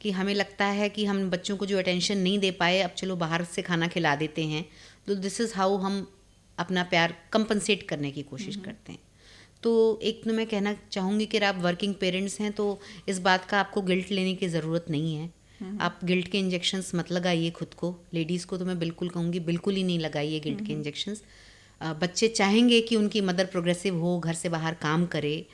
कि हमें लगता है कि हम बच्चों को जो अटेंशन नहीं दे पाए, अब चलो बाहर से खाना खिला देते हैं, तो दिस इज़ हाउ हम अपना प्यार कंपनसेट करने की कोशिश करते हैं। तो एक तो मैं कहना चाहूँगी कि आप वर्किंग पेरेंट्स हैं तो इस बात का आपको गिल्ट लेने की ज़रूरत नहीं है। आप गिल्ट के इंजेक्शंस मत लगाइए खुद को। लेडीज़ को तो मैं बिल्कुल कहूँगी बिल्कुल ही नहीं लगाइए गिल्ट के इंजेक्शंस। बच्चे चाहेंगे कि उनकी मदर प्रोग्रेसिव हो, घर से बाहर काम करे,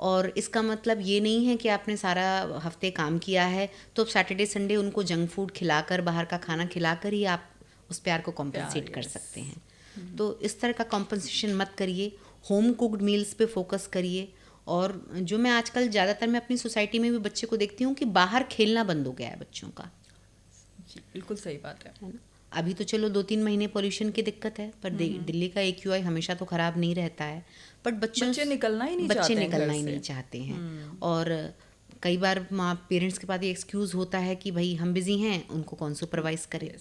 और इसका मतलब ये नहीं है कि आपने सारा हफ्ते काम किया है तो सैटरडे संडे उनको जंक फूड खिलाकर, बाहर का खाना खिलाकर ही आप उस प्यार को कॉम्पनसेट कर सकते हैं। तो इस तरह का कॉम्पनसेशन मत करिए, होम कुक्ड मील्स पे फोकस करिए। और जो मैं आजकल ज़्यादातर मैं अपनी सोसाइटी में भी बच्चे को देखती हूँ कि बाहर खेलना बंद हो गया है बच्चों का। जी बिल्कुल सही बात है ना? अभी तो चलो 2-3 महीने पोल्यूशन की दिक्कत है, पर दिल्ली का AQI हमेशा तो ख़राब नहीं रहता है, बट बच्चे निकलना ही नहीं चाहते हैं। और कई बार माँ पेरेंट्स के पास ये एक्सक्यूज़ होता है कि भाई हम बिज़ी हैं, उनको कौन सुपरवाइज़ करे,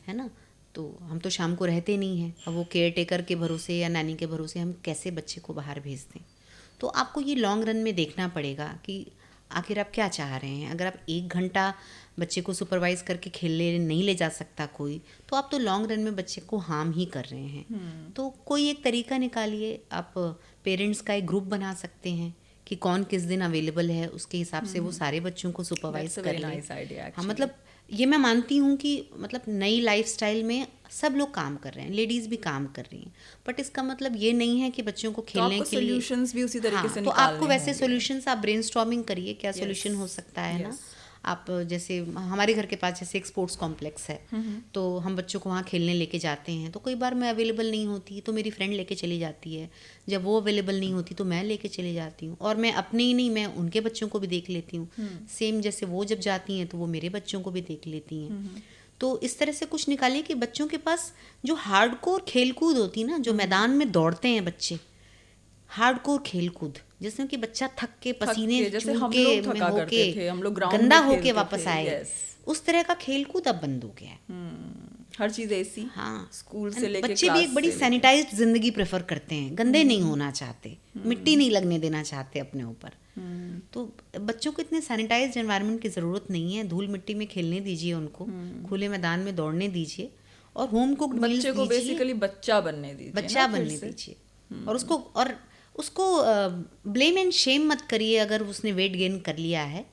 है ना। तो हम तो शाम को रहते नहीं हैं, अब वो केयर टेकर के भरोसे या नैनी के भरोसे हम कैसे बच्चे को बाहर भेज दें। तो आपको ये लॉन्ग रन में देखना पड़ेगा कि आखिर आप क्या चाह रहे हैं। अगर आप 1 घंटा बच्चे को सुपरवाइज़ करके खेलने नहीं ले जा सकता कोई, तो आप तो लॉन्ग रन में बच्चे को हार्म ही कर रहे हैं। तो कोई एक तरीका निकालिए। आप पेरेंट्स का एक ग्रुप बना सकते हैं कि कौन किस दिन अवेलेबल है, उसके हिसाब से वो सारे बच्चों को सुपरवाइज कर ले। हाँ, मतलब ये मैं मानती हूँ कि मतलब नई लाइफस्टाइल में सब लोग काम कर रहे हैं, लेडीज़ भी काम कर रही हैं, बट इसका मतलब ये नहीं है कि बच्चों को खेलने के लिए सॉल्यूशंस भी उसी तरीके से तो आपको वैसे सॉल्यूशंस आप ब्रेनस्टॉर्मिंग करिए, क्या सॉल्यूशन हो सकता है ना। आप जैसे हमारे घर के पास जैसे एक स्पोर्ट्स कॉम्प्लेक्स है, तो हम बच्चों को वहाँ खेलने लेके जाते हैं, तो कई बार मैं अवेलेबल नहीं होती तो मेरी फ्रेंड लेके चली जाती है, जब वो अवेलेबल नहीं होती तो मैं लेके चली जाती हूँ, और मैं अपने ही नहीं, मैं उनके बच्चों को भी देख लेती हूँ। सेम जैसे वो जब जाती हैं तो वो मेरे बच्चों को भी देख लेती हैं। तो इस तरह से कुछ निकालिए कि बच्चों के पास जो हार्डकोर खेलकूद होती ना, जो मैदान में दौड़ते हैं बच्चे, हार्डकोर खेलकूद जिसमें कि बच्चा थक के पसीने चूके होके गंदा होके वापस आए, उस तरह का खेलकूद अब बंद हो गया है। हर चीज ऐसी, हाँ, स्कूल से लेके बच्चे भी एक बड़ी सैनिटाइज्ड जिंदगी प्रेफर करते हैं, गंदे नहीं होना चाहते, मिट्टी नहीं लगने देना चाहते अपने ऊपर। तो बच्चों को इतने सैनिटाइज्ड एनवायरनमेंट की ज़रूरत नहीं है, धूल मिट्टी में खेलने दीजिए उनको, खुले मैदान में दौड़ने दीजिए, और होम कुक्ड मील्स बच्चे को बेसिकली बच्चा बनने दीजिए, और उसको ब्लेम एंड शेम मत करिए अगर उसने वेट गेन कर लिया है।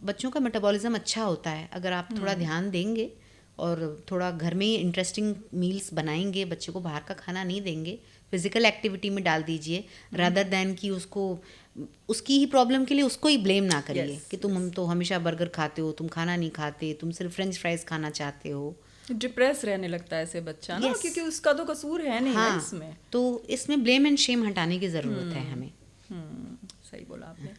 बच्चों का मेटाबॉलिज्म अच्छा होता है, अगर आप थोड़ा ध्यान देंगे और थोड़ा घर में ही इंटरेस्टिंग मील्स बनाएंगे, बच्चे को बाहर का खाना नहीं देंगे, फिजिकल एक्टिविटी में डाल दीजिए, रादर दैन कि उसको उसकी ही प्रॉब्लम के लिए उसको ही ब्लेम ना करिए कि तुम तो हमेशा बर्गर खाते हो, तुम खाना नहीं खाते, तुम सिर्फ फ्रेंच फ्राइज खाना चाहते हो। डिप्रेस रहने लगता है ऐसे बच्चा ना, क्योंकि उसका तो कसूर है नहीं ना इसमें। तो इसमें ब्लेम एंड शेम हटाने की ज़रूरत है हमें। सही बोला आपने।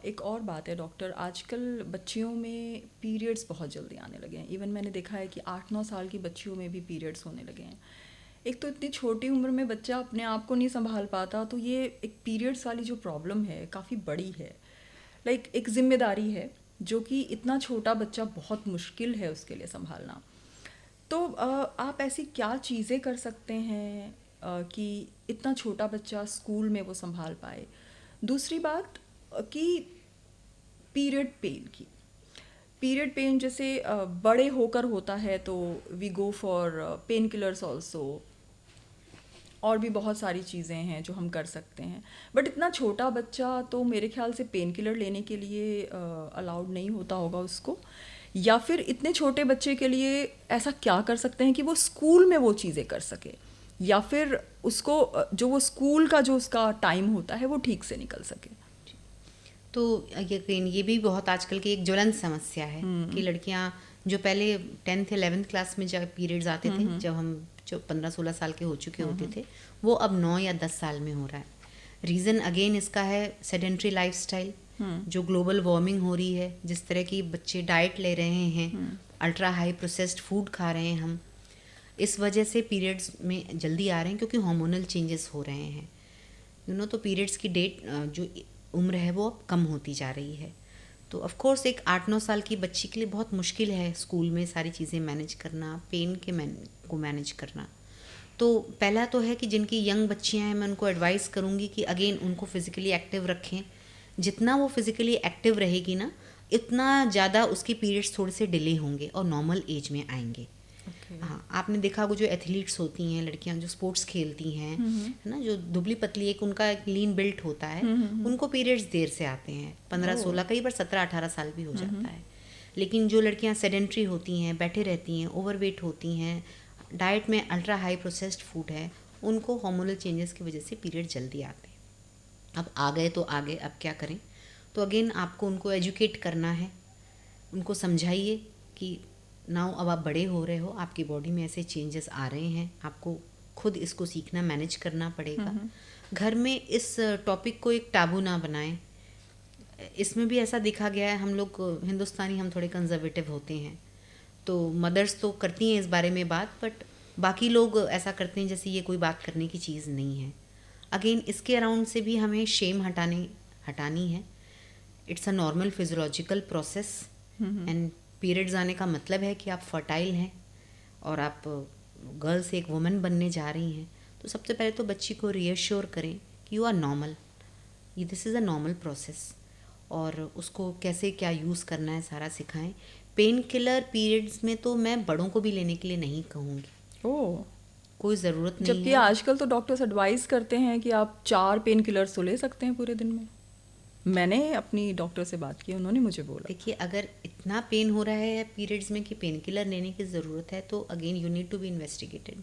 एक और बात है डॉक्टर, आजकल बच्चियों में पीरियड्स बहुत जल्दी आने लगे हैं। इवन मैंने देखा है कि 8-9 साल की बच्चियों में भी पीरियड्स होने लगे हैं। एक तो इतनी छोटी उम्र में बच्चा अपने आप को नहीं संभाल पाता, तो ये एक पीरियड्स वाली जो प्रॉब्लम है काफ़ी बड़ी है, लाइक एक जिम्मेदारी है जो कि इतना छोटा बच्चा बहुत मुश्किल है उसके लिए संभालना। तो आप ऐसी क्या चीज़ें कर सकते हैं कि इतना छोटा बच्चा स्कूल में वो संभाल पाए। दूसरी बात कि पीरियड पेन जैसे बड़े होकर होता है तो we go for painkillers also, और भी बहुत सारी चीज़ें हैं जो हम कर सकते हैं, बट इतना छोटा बच्चा तो मेरे ख्याल से पेन किलर लेने के लिए अलाउड नहीं होता होगा उसको। या फिर इतने छोटे बच्चे के लिए ऐसा क्या कर सकते हैं कि वो स्कूल में वो चीज़ें कर सके, या फिर उसको जो वो स्कूल का जो उसका टाइम होता है वो ठीक से निकल सके। तो यकीन ये भी बहुत आजकल की एक ज्वलंत समस्या है कि लड़कियां जो पहले 10th 11th क्लास में जब पीरियड्स आते थे, जब हम जो 15-16 साल के हो चुके होते थे, वो अब 9 या 10 साल में हो रहा है। रीज़न अगेन इसका है सेडेंट्री लाइफस्टाइल, जो ग्लोबल वार्मिंग हो रही है, जिस तरह की बच्चे डाइट ले रहे हैं, अल्ट्रा हाई प्रोसेस्ड फूड खा रहे हैं हम, इस वजह से पीरियड्स में जल्दी आ रहे हैं, क्योंकि हार्मोनल चेंजेस हो रहे हैं। तो पीरियड्स की डेट जो उम्र है वो अब कम होती जा रही है। तो ऑफ कोर्स एक 8-9 साल की बच्ची के लिए बहुत मुश्किल है स्कूल में सारी चीज़ें मैनेज करना, पेन को मैनेज करना। तो पहला तो है कि जिनकी यंग बच्चियां हैं, मैं उनको एडवाइस करूँगी कि अगेन उनको फिज़िकली एक्टिव रखें। जितना वो फिज़िकली एक्टिव रहेगी ना, इतना ज़्यादा उसके पीरियड्स थोड़े से डिले होंगे और नॉर्मल एज में आएंगे। हाँ, आपने देखा होगा जो एथलीट्स होती हैं, लड़कियां जो स्पोर्ट्स खेलती हैं, है ना, जो दुबली पतली, एक उनका एक लीन बिल्ट होता है, उनको पीरियड्स देर से आते हैं, 15-16, कई बार 17-18 साल भी हो जाता है। लेकिन जो लड़कियां सेडेंट्री होती हैं, बैठे रहती हैं, ओवरवेट होती हैं, डाइट में अल्ट्रा हाई प्रोसेस्ड फूड है, उनको हार्मोनल चेंजेस की वजह से पीरियड जल्दी आते हैं। अब आ गए तो आ गए, अब क्या करें? तो अगेन आपको उनको एजुकेट करना है, उनको समझाइए कि नाउ अब आप बड़े हो रहे हो, आपकी बॉडी में ऐसे चेंजेस आ रहे हैं, आपको खुद इसको सीखना, मैनेज करना पड़ेगा। घर में इस टॉपिक को एक टाबू ना बनाएं। इसमें भी ऐसा देखा गया है, हम लोग हिंदुस्तानी, हम थोड़े कंजर्वेटिव होते हैं, तो मदर्स तो करती हैं इस बारे में बात, बट बाकी लोग ऐसा करते हैं जैसे ये कोई बात करने की चीज़ नहीं है। अगेन इसके अराउंड से भी हमें शेम हटानी है। It's a normal physiological process, and periods आने का मतलब है कि आप फर्टाइल हैं और आप गर्ल से एक वुमन बनने जा रही हैं। तो सबसे पहले तो बच्ची को रीअश्योर करें कि you are normal, this is a normal process, और उसको कैसे क्या यूज़ करना है सारा सिखाएं। पेन किलर पीरियड्स में तो मैं बड़ों को भी लेने के लिए नहीं कहूँगी। ओह, कोई ज़रूरत नहीं है। जबकि आजकल तो डॉक्टर्स एडवाइस करते हैं कि आप 4 पेन किलर्स तो ले सकते हैं पूरे दिन में। मैंने अपनी डॉक्टर से बात की, उन्होंने मुझे बोला। देखिए, अगर इतना पेन हो रहा है पीरियड्स में कि पेन किलर लेने की ज़रूरत है, तो again you need to be investigated,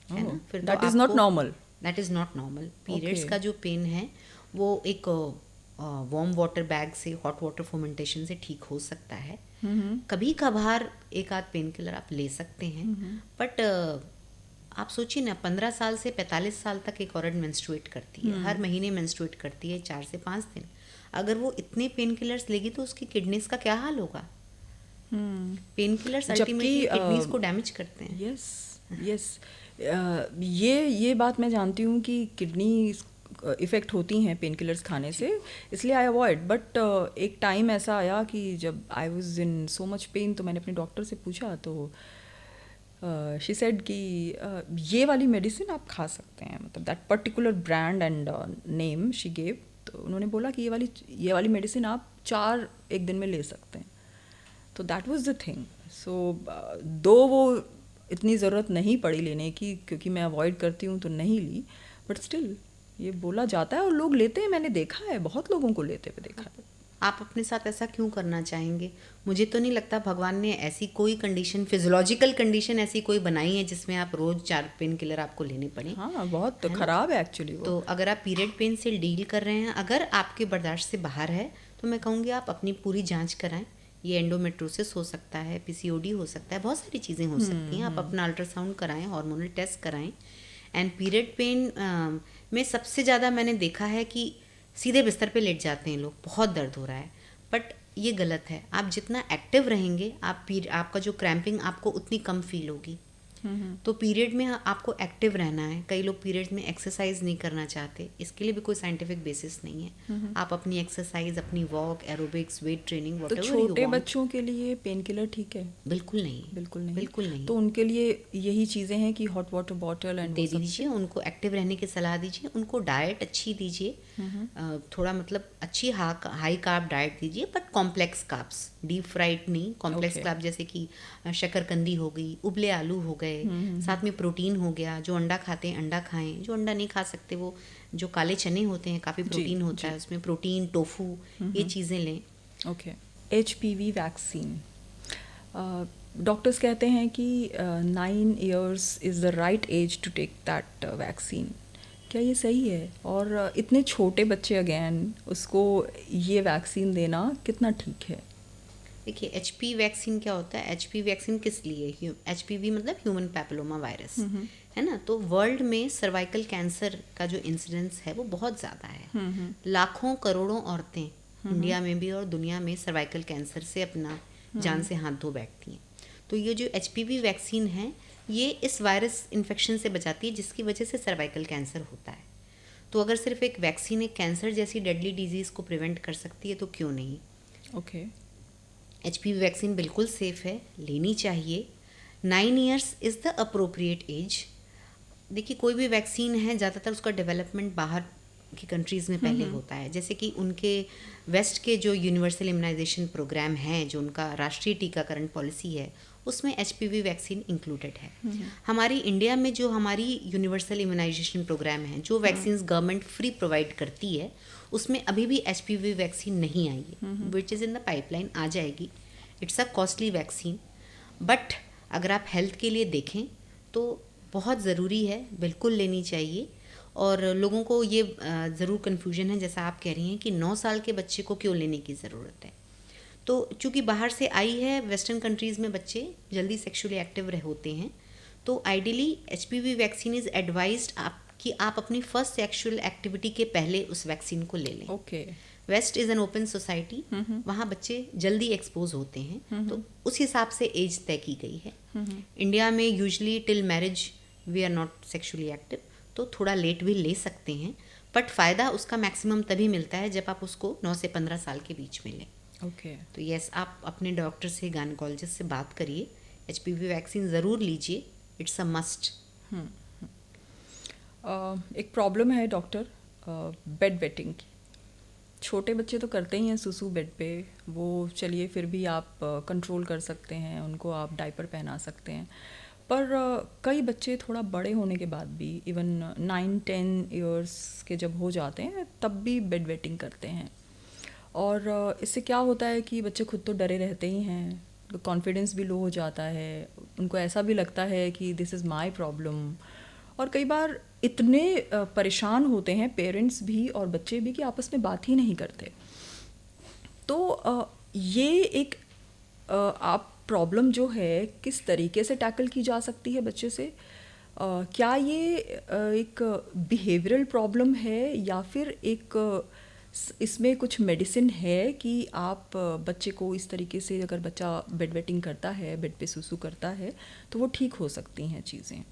है ना। फिर that is not normal. That is not normal. Periods का जो पेन है वो एक वार्म वाटर बैग से, हॉट वाटर फर्मेंटेशन से ठीक हो सकता है। कभी कभार एक आध पेन किलर आप ले सकते हैं, बट आप सोचिए ना, 15 साल से 45 साल तक एक औरत मेंस्ट्रुएट करती है, हर महीने मेंस्ट्रुएट करती है 4 से 5 दिन। अगर वो इतने पेन किलर्स लेगी तो उसकी किडनीज का क्या हाल होगा? पेन किलर्स अल्टीमेटली किडनीज को डैमेज करते हैं। यस, ये बात मैं जानती हूँ कि किडनी इफ़ेक्ट होती हैं पेन किलर्स खाने से, इसलिए आई अवॉइड। बट एक टाइम ऐसा आया कि जब I was in so much pain, तो मैंने अपने डॉक्टर से पूछा, तो शी सेड कि ये वाली मेडिसिन आप खा सकते हैं, मतलब that particular brand and name she gave. तो उन्होंने बोला कि ये वाली मेडिसिन आप 4 एक दिन में ले सकते हैं। तो दैट वाज द थिंग। सो दो वो इतनी ज़रूरत नहीं पड़ी लेने की, क्योंकि मैं अवॉइड करती हूँ तो नहीं ली, बट स्टिल ये बोला जाता है और लोग लेते हैं। मैंने देखा है, बहुत लोगों को लेते हुए देखा है। आप अपने साथ ऐसा क्यों करना चाहेंगे? मुझे तो नहीं लगता भगवान ने ऐसी कोई कंडीशन, फिजियोलॉजिकल कंडीशन ऐसी कोई बनाई है जिसमें आप रोज 4 पेन किलर आपको लेने पड़े। हाँ, बहुत खराब है एक्चुअली वो। तो अगर आप पीरियड पेन से डील कर रहे हैं, अगर आपके बर्दाश्त से बाहर है, तो मैं कहूँगी आप अपनी पूरी जांच कराएं। ये एंडोमेट्रोसिस हो सकता है, पीसीओडी हो सकता है, बहुत सारी चीज़ें हो सकती हैं। आप अपना अल्ट्रासाउंड कराएं, हार्मोनल टेस्ट कराएं। एंड पीरियड पेन में सबसे ज़्यादा मैंने देखा है कि सीधे बिस्तर पे लेट जाते हैं लोग, बहुत दर्द हो रहा है, बट ये गलत है। आप जितना एक्टिव रहेंगे, आपका जो क्रैम्पिंग आपको उतनी कम फील होगी। तो पीरियड में आपको एक्टिव रहना है। कई लोग पीरियड में एक्सरसाइज नहीं करना चाहते, इसके लिए भी कोई साइंटिफिक बेसिस नहीं है। आप अपनी एक्सरसाइज, अपनी वॉक, एरोबिक्स, वेट ट्रेनिंग, तो छोटे बच्चों के लिए पेन किलर ठीक है? बिल्कुल नहीं, बिल्कुल नहीं, बिल्कुल नहीं। तो उनके लिए यही चीज़ें हैं कि hot water bottle and they दीजिए, उनको एक्टिव रहने की सलाह दीजिए, उनको डाइट अच्छी दीजिए, थोड़ा मतलब अच्छी हाई कार्ब डाइट दीजिए, but complex carbs, deep fried नहीं, कॉम्प्लेक्स कार्ब जैसे कि शकरकंदी हो गई, उबले आलू हो गए, साथ में प्रोटीन हो गया। जो अंडा खाते हैं अंडा खाएं, जो अंडा नहीं खा सकते वो जो काले चने होते हैं, काफ़ी प्रोटीन होता है उसमें, प्रोटीन, टोफू, ये चीज़ें लें। ओके। HPV वैक्सीन, डॉक्टर्स कहते हैं कि 9 years is the right age to take that vaccine. क्या ये सही है? और इतने छोटे बच्चे अगेन उसको ये वैक्सीन देना कितना ठीक है? देखिए, HP वैक्सीन क्या होता है? HP वैक्सीन किस लिए? HPV मतलब ह्यूमन पैपिलोमा वायरस, है ना। तो वर्ल्ड में सर्वाइकल कैंसर का जो इंसिडेंस है वो बहुत ज़्यादा है। लाखों करोड़ों औरतें इंडिया में भी और दुनिया में सर्वाइकल कैंसर से अपना जान से हाथ धो बैठती हैं। तो ये जो HPV वैक्सीन है ये इस वायरस इन्फेक्शन से बचाती है जिसकी वजह से सर्वाइकल कैंसर होता है। तो अगर सिर्फ एक वैक्सीन एक कैंसर जैसी डेडली डिजीज़ को प्रिवेंट कर सकती है तो क्यों नहीं। ओके। HPV वैक्सीन बिल्कुल सेफ़ है, लेनी चाहिए। 9 years is the appropriate age. देखिए कोई भी वैक्सीन है ज़्यादातर उसका डेवलपमेंट बाहर की कंट्रीज़ में पहले होता है, जैसे कि उनके वेस्ट के जो यूनिवर्सल इम्यूनाइजेशन प्रोग्राम है, जो उनका राष्ट्रीय टीकाकरण पॉलिसी है, उसमें HPV वैक्सीन इंक्लूडेड है। हमारी इंडिया में जो हमारी यूनिवर्सल इम्यूनाइजेशन प्रोग्राम है, जो वैक्सीन्स गवर्नमेंट फ्री प्रोवाइड करती है, उसमें अभी भी HPV वैक्सीन नहीं आई है, which is in the pipeline, आ जाएगी। It's a costly vaccine, but अगर आप हेल्थ के लिए देखें तो बहुत ज़रूरी है, बिल्कुल लेनी चाहिए। और लोगों को ये ज़रूर कन्फ्यूजन है, जैसा आप कह रही हैं कि 9 साल के बच्चे को क्यों लेने की ज़रूरत है। तो चूँकि बाहर से आई है, वेस्टर्न कंट्रीज़ में बच्चे जल्दी सेक्सुअली एक्टिव होते हैं, तो ideally HPV vaccine is advised कि आप अपनी फर्स्ट सेक्सुअल एक्टिविटी के पहले उस वैक्सीन को ले लें। Okay. West is an open society, वहाँ बच्चे जल्दी एक्सपोज होते हैं, तो उस हिसाब से एज तय की गई है। इंडिया में usually till marriage we are not sexually active, तो थोड़ा लेट भी ले सकते हैं, बट फ़ायदा उसका मैक्सिमम तभी मिलता है जब आप उसको 9 से 15 साल के बीच में लें। ओके। तो यस, आप अपने डॉक्टर से, गायनेकोलॉजिस्ट से बात करिए, HPV वैक्सीन ज़रूर लीजिए, इट्स अ मस्ट। एक प्रॉब्लम है डॉक्टर, बेड वेटिंग की। छोटे बच्चे तो करते ही हैं सुसु बेड पे, वो चलिए फिर भी आप कंट्रोल कर सकते हैं, उनको आप डायपर पहना सकते हैं, पर कई बच्चे थोड़ा बड़े होने के बाद भी, इवन 9-10 इयर्स के जब हो जाते हैं तब भी बेड वेटिंग करते हैं। और इससे क्या होता है कि बच्चे खुद तो डरे रहते ही हैं, तो कॉन्फिडेंस भी लो हो जाता है, उनको ऐसा भी लगता है कि दिस इज़ माय प्रॉब्लम। और कई बार इतने परेशान होते हैं पेरेंट्स भी और बच्चे भी कि आपस में बात ही नहीं करते। तो ये एक आप प्रॉब्लम जो है किस तरीके से टैकल की जा सकती है बच्चे से? क्या ये एक बिहेवियरल प्रॉब्लम है या फिर एक इसमें कुछ मेडिसिन है कि आप बच्चे को इस तरीके से, अगर बच्चा बेड वेटिंग करता है, बेड पे सुसु करता है, तो वो ठीक हो सकती हैं चीज़ें?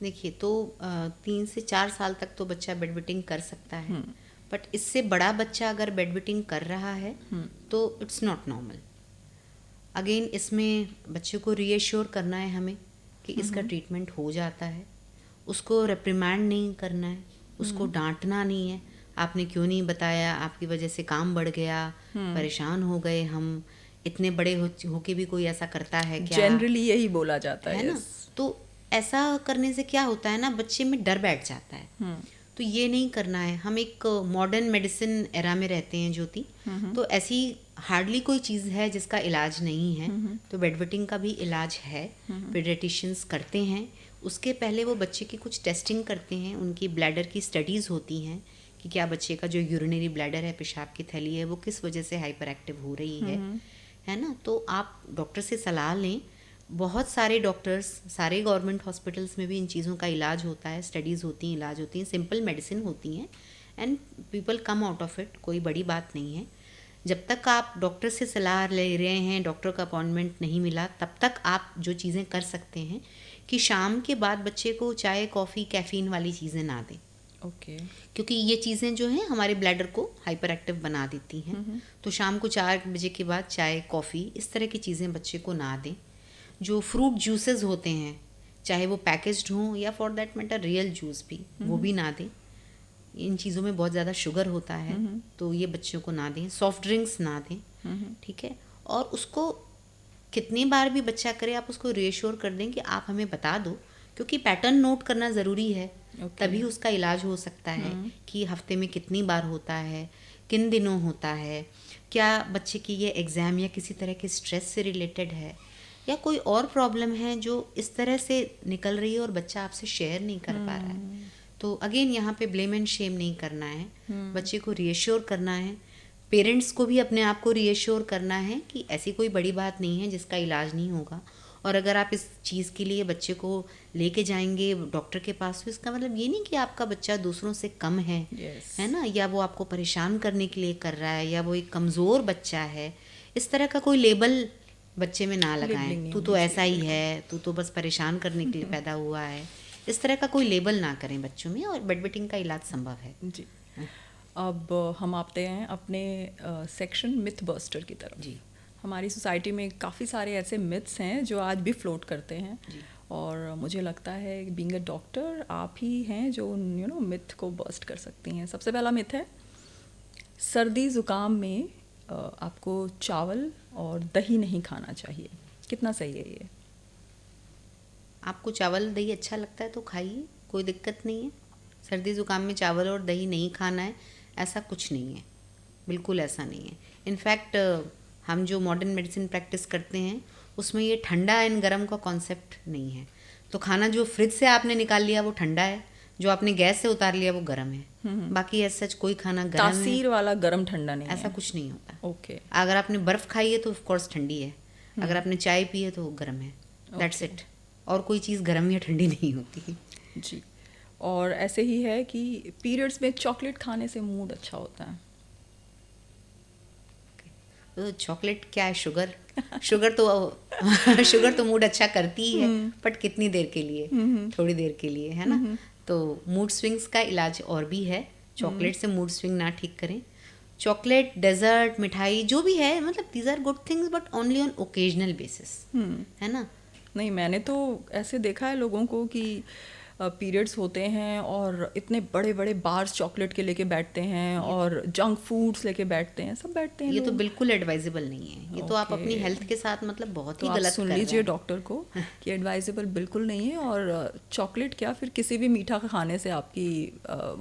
देखिए, तो 3 से 4 साल तक तो बच्चा बेड वेटिंग कर सकता है, बट इससे बड़ा बच्चा अगर बेड वेटिंग कर रहा है तो इट्स नॉट नॉर्मल। अगेन इसमें बच्चे को रीएश्योर करना है हमें कि इसका ट्रीटमेंट हो जाता है, उसको रिप्रिमांड नहीं करना है, उसको डांटना नहीं है, आपने क्यों नहीं बताया, आपकी वजह से काम बढ़ गया, परेशान हो गए हम, इतने बड़े होके भी कोई ऐसा करता है क्या? जनरली यही बोला जाता है ना। तो ऐसा करने से क्या होता है ना, बच्चे में डर बैठ जाता है। तो ये नहीं करना है। हम एक मॉडर्न मेडिसिन एरा में रहते हैं ज्योति, तो ऐसी हार्डली कोई चीज़ है जिसका इलाज नहीं है। तो बेड वेटिंग का भी इलाज है, पीडियाट्रिशियंस करते हैं। उसके पहले वो बच्चे की कुछ टेस्टिंग करते हैं, उनकी ब्लैडर की स्टडीज़ होती हैं कि क्या बच्चे का जो यूरिनरी ब्लैडर है, पेशाब की थैली है, वो किस वजह से हाइपर एक्टिव हो रही है ना। तो आप डॉक्टर से सलाह लें। बहुत सारे डॉक्टर्स, सारे गवर्नमेंट हॉस्पिटल्स में भी इन चीज़ों का इलाज होता है, स्टडीज़ होती हैं, इलाज होती हैं, सिंपल मेडिसिन होती हैं, and people come out of it. कोई बड़ी बात नहीं है। जब तक आप डॉक्टर से सलाह ले रहे हैं, डॉक्टर का अपॉइंटमेंट नहीं मिला, तब तक आप जो चीज़ें कर सकते हैं कि शाम के बाद बच्चे को चाय, कॉफ़ी, कैफ़ीन वाली चीज़ें ना दें। ओके। क्योंकि ये चीज़ें जो हैं हमारे ब्लैडर को हाइपर एक्टिव बना देती हैं। तो शाम को 4 बजे के बाद चाय, कॉफ़ी, इस तरह की चीज़ें बच्चे को ना दें। जो फ्रूट जूसेस होते हैं, चाहे वो पैकेज्ड हों या for that matter real juice भी, वो भी ना दें। इन चीज़ों में बहुत ज़्यादा शुगर होता है, तो ये बच्चों को ना दें। सॉफ्ट ड्रिंक्स ना दें, ठीक है। और उसको कितनी बार भी बच्चा करे, आप उसको रीएश्योर कर दें कि आप हमें बता दो, क्योंकि पैटर्न नोट करना ज़रूरी है। तभी उसका इलाज हो सकता है कि हफ्ते में कितनी बार होता है, किन दिनों होता है, क्या बच्चे की ये एग्ज़ाम या किसी तरह के स्ट्रेस से रिलेटेड है, या कोई और प्रॉब्लम है जो इस तरह से निकल रही है और बच्चा आपसे शेयर नहीं कर पा रहा है। तो अगेन यहाँ पे ब्लेम एंड शेम नहीं करना है, बच्चे को रीएश्योर करना है। पेरेंट्स को भी अपने आप को रीएश्योर करना है कि ऐसी कोई बड़ी बात नहीं है जिसका इलाज नहीं होगा। और अगर आप इस चीज़ के लिए बच्चे को लेके जाएंगे डॉक्टर के पास, तो इसका मतलब ये नहीं कि आपका बच्चा दूसरों से कम है, Yes. है ना, या वो आपको परेशान करने के लिए कर रहा है, या वो एक कमज़ोर बच्चा है। इस तरह का कोई लेबल बच्चे में ना Labeling लगाएं, नहीं तू तो होनी ऐसा ही है, तू तो बस परेशान करने के लिए पैदा हुआ है। इस तरह का कोई लेबल ना करें बच्चों में, और बेडवेटिंग का इलाज संभव है। जी। अब हम आते हैं अपने सेक्शन मिथ बस्टर की तरफ। जी। हमारी सोसाइटी में काफ़ी सारे ऐसे मिथ्स हैं जो आज भी फ्लोट करते हैं, और मुझे लगता है बीइंग अ डॉक्टर आप ही हैं जो मिथ को बस्ट कर सकती हैं। सबसे पहला मिथ है, सर्दी ज़ुकाम में आपको चावल और दही नहीं खाना चाहिए। कितना सही है ये? आपको चावल दही अच्छा लगता है तो खाइए, कोई दिक्कत नहीं है। सर्दी ज़ुकाम में चावल और दही नहीं खाना है, ऐसा कुछ नहीं है, बिल्कुल ऐसा नहीं है। इनफैक्ट हम जो मॉडर्न मेडिसिन प्रैक्टिस करते हैं उसमें ये ठंडा एंड गर्म का कॉन्सेप्ट नहीं है। तो खाना जो फ्रिज से आपने निकाल लिया वो ठंडा है, जो आपने गैस से उतार लिया वो गर्म है। बाकी ऐसा कोई खाना गर्म है, तासीर वाला गर्म ठंडा नहीं ऐसा है। कुछ नहीं होता। ओके। अगर आपने बर्फ़ खाई है तो ऑफ कोर्स ठंडी है, अगर आपने चाय पी है तो वो गर्म है, दैट्स इट। और कोई चीज़ गर्म या ठंडी नहीं होती। जी। और ऐसे ही है कि पीरियड्स में चॉकलेट खाने से मूड अच्छा होता है। तो चॉकलेट क्या है, शुगर शुगर तो शुगर तो मूड अच्छा करती ही है, बट कितनी देर के लिए, थोड़ी देर के लिए, है ना। तो मूड स्विंग्स का इलाज और भी है, चॉकलेट से मूड स्विंग ना ठीक करें। चॉकलेट, डेजर्ट, मिठाई जो भी है, मतलब these are good things but only on occasional basis, है ना। नहीं, मैंने तो ऐसे देखा है लोगों को कि पीरियड्स होते हैं और इतने बड़े बड़े बार्स चॉकलेट के लेके बैठते हैं और जंक फूड्स लेके बैठते हैं, सब बैठते हैं ये तो लोग। बिल्कुल एडवाइजेबल नहीं है, ये तो आप अपनी हेल्थ के साथ मतलब बहुत ही तो गलत आप सुन कर रहे लीजिए हैं। डॉक्टर को कि एडवाइजेबल बिल्कुल नहीं है। और चॉकलेट क्या, फिर किसी भी मीठा खाने से आपकी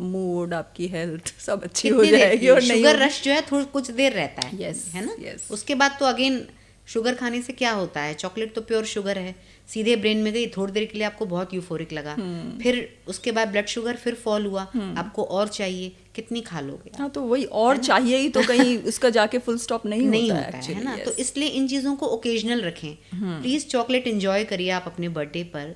मूड, आपकी हेल्थ सब अच्छी हो कितनी देर जाएगी की और नहीं शुगर होगी। रश जो है थोड़ा कुछ देर रहता है, Yes, है ना। yes. उसके बाद तो अगेन शुगर खाने से क्या होता है, चॉकलेट तो प्योर शुगर है, सीधे ब्रेन में गई, थोड़ी देर के लिए आपको बहुत यूफोरिक लगा, फिर उसके बाद ब्लड शुगर फिर फॉल हुआ, आपको और चाहिए, कितनी खा लोगे। हाँ, तो वही और चाहिए ही तो कहीं उसका जाके फुल स्टॉप नहीं होता है है actually, ना। yes. तो इसलिए इन चीज़ों को ओकेजनल रखें। प्लीज़ चॉकलेट एंजॉय करिए आप अपने बर्थडे पर,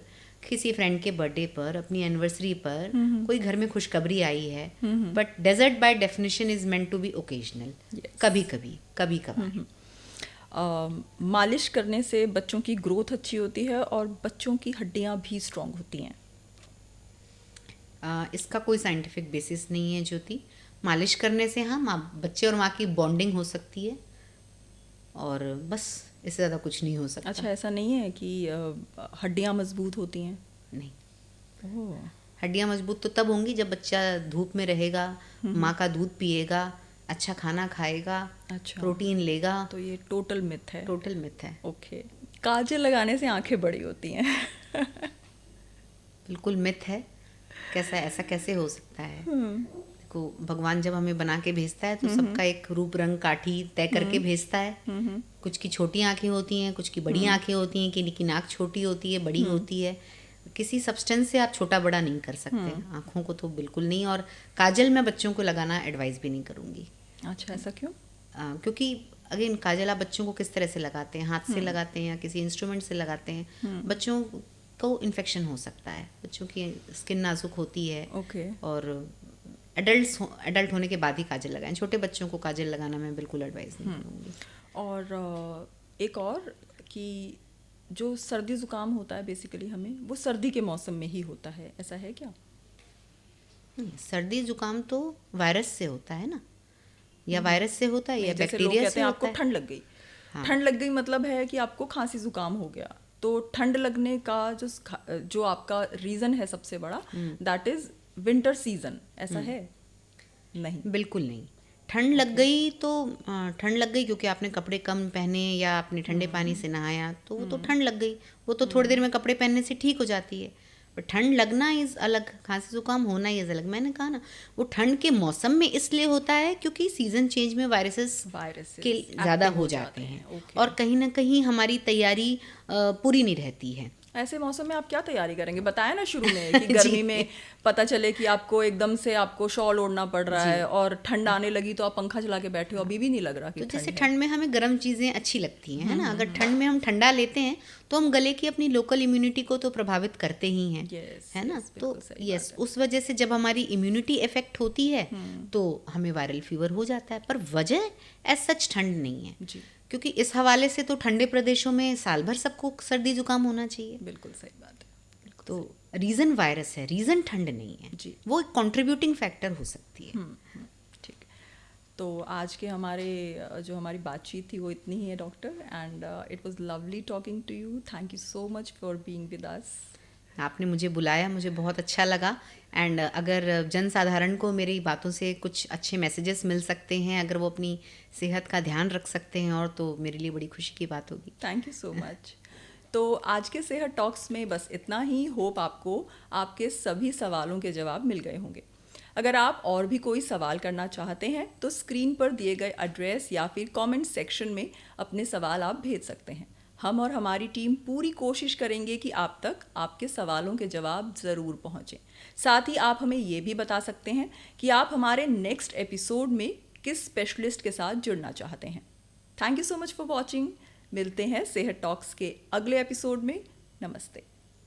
किसी फ्रेंड के बर्थडे पर, अपनी एनिवर्सरी पर, कोई घर में खुशखबरी आई है, but dessert by definition is meant to be occasional. कभी कभी, कभी कभार। मालिश करने से बच्चों की ग्रोथ अच्छी होती है और बच्चों की हड्डियां भी स्ट्रांग होती हैं। इसका कोई साइंटिफिक बेसिस नहीं है ज्योति। मालिश करने से हाँ बच्चे और माँ की बॉन्डिंग हो सकती है, और बस इससे ज़्यादा कुछ नहीं हो सकता। अच्छा, ऐसा नहीं है कि हड्डियां मजबूत होती हैं? नहीं, ओह, हड्डियाँ मजबूत तो तब होंगी जब बच्चा धूप में रहेगा, माँ का दूध पिएगा, अच्छा खाना खाएगा, अच्छा, प्रोटीन लेगा। तो ये टोटल मिथ है। टोटल मिथ है। ओके। काजल लगाने से आंखें बड़ी होती हैं। बिल्कुल मिथ है। कैसा, ऐसा कैसे हो सकता है? देखो, भगवान जब हमें बना के भेजता है तो सबका एक रूप रंग काठी तय करके भेजता है। कुछ की छोटी आंखें होती हैं, कुछ की बड़ी आंखें होती हैं, किन्हीं की नाक छोटी होती है, बड़ी होती है। किसी सब्सटेंस से आप छोटा बड़ा नहीं कर सकते, आँखों को तो बिल्कुल नहीं। और काजल मैं बच्चों को लगाना एडवाइस भी नहीं करूँगी। अच्छा, ऐसा क्यों? क्योंकि अगेन काजल आप बच्चों को किस तरह से लगाते हैं, हाथ से लगाते हैं या किसी इंस्ट्रूमेंट से लगाते हैं, बच्चों को इन्फेक्शन हो सकता है, बच्चों की स्किन नाजुक होती है। ओके। और एडल्ट होने के बाद ही काजल लगाएं। छोटे बच्चों को काजल लगाना मैं बिल्कुल एडवाइस नहीं करूँगी। और एक और कि जो सर्दी ज़ुकाम होता है बेसिकली हमें, वो सर्दी के मौसम में ही होता है, ऐसा है क्या? सर्दी जुकाम तो वायरस से होता है ना, या वायरस से होता है या जैसे लोग बैक्टीरिया कहते से हैं होता आपको है। ठंड लग गई। हाँ। ठंड लग गई मतलब है कि आपको खांसी ज़ुकाम हो गया। तो ठंड लगने का जो आपका रीज़न है सबसे बड़ा, दैट इज़ विंटर सीजन, ऐसा है? नहीं, बिल्कुल नहीं। ठंड लग गई तो ठंड लग गई क्योंकि आपने कपड़े कम पहने या आपने ठंडे पानी से नहाया, तो वो तो ठंड लग गई। वो तो थोड़ी देर में कपड़े पहनने से ठीक हो जाती है। पर ठंड लगना इज़ अलग, खांसी जुकाम होना इज़ अलग। मैंने कहा ना, वो ठंड के मौसम में इसलिए होता है क्योंकि सीजन चेंज में वायरसेस के ज़्यादा हो जाते हैं, और कहीं ना कहीं हमारी तैयारी पूरी नहीं रहती है। ऐसे मौसम में आप क्या तैयारी करेंगे, बताया ना शुरू में कि गर्मी में पता चले कि आपको एकदम से आपको शॉल ओढ़ना पड़ रहा है और ठंड आने लगी तो आप पंखा चला के बैठे हो, अभी भी नहीं लग रहा कि तो जैसे ठंड है। ठंड में हमें गर्म चीज़ें अच्छी लगती हैं, है ना। अगर ठंड में हम ठंडा लेते हैं तो हम गले की अपनी लोकल इम्यूनिटी को तो प्रभावित करते ही हैं, Yes, है ना। yes, तो बिल्कुल सही यस, बात है। उस वजह से जब हमारी इम्यूनिटी इफेक्ट होती है तो हमें वायरल फीवर हो जाता है, पर वजह एज सच ठंड नहीं है। जी, क्योंकि इस हवाले से तो ठंडे प्रदेशों में साल भर सबको सर्दी जुकाम होना चाहिए। बिल्कुल सही बात है। तो रीज़न वायरस है, रीज़न ठंड नहीं है। जी। वो एक कंट्रीब्यूटिंग फैक्टर हो सकती है। ठीक है, तो आज के हमारे जो हमारी बातचीत थी वो इतनी ही है doctor, and it was lovely talking to you. Thank you so much for being with us. आपने मुझे बुलाया, मुझे बहुत अच्छा लगा। एंड अगर जनसाधारण को मेरी बातों से कुछ अच्छे मैसेजेस मिल सकते हैं, अगर वो अपनी सेहत का ध्यान रख सकते हैं, और तो मेरे लिए बड़ी खुशी की बात होगी। Thank you so much. तो आज के सेहत टॉक्स में बस इतना ही। होप आपको आपके सभी सवालों के जवाब मिल गए होंगे। अगर आप और भी कोई सवाल करना चाहते हैं तो स्क्रीन पर दिए गए एड्रेस या फिर कमेंट सेक्शन में अपने सवाल आप भेज सकते हैं। हम और हमारी टीम पूरी कोशिश करेंगे कि आप तक आपके सवालों के जवाब ज़रूर पहुँचें। साथ ही आप हमें ये भी बता सकते हैं कि आप हमारे नेक्स्ट एपिसोड में किस स्पेशलिस्ट के साथ जुड़ना चाहते हैं। Thank you so much for watching. मिलते हैं सेहत टॉक्स के अगले एपिसोड में। नमस्ते।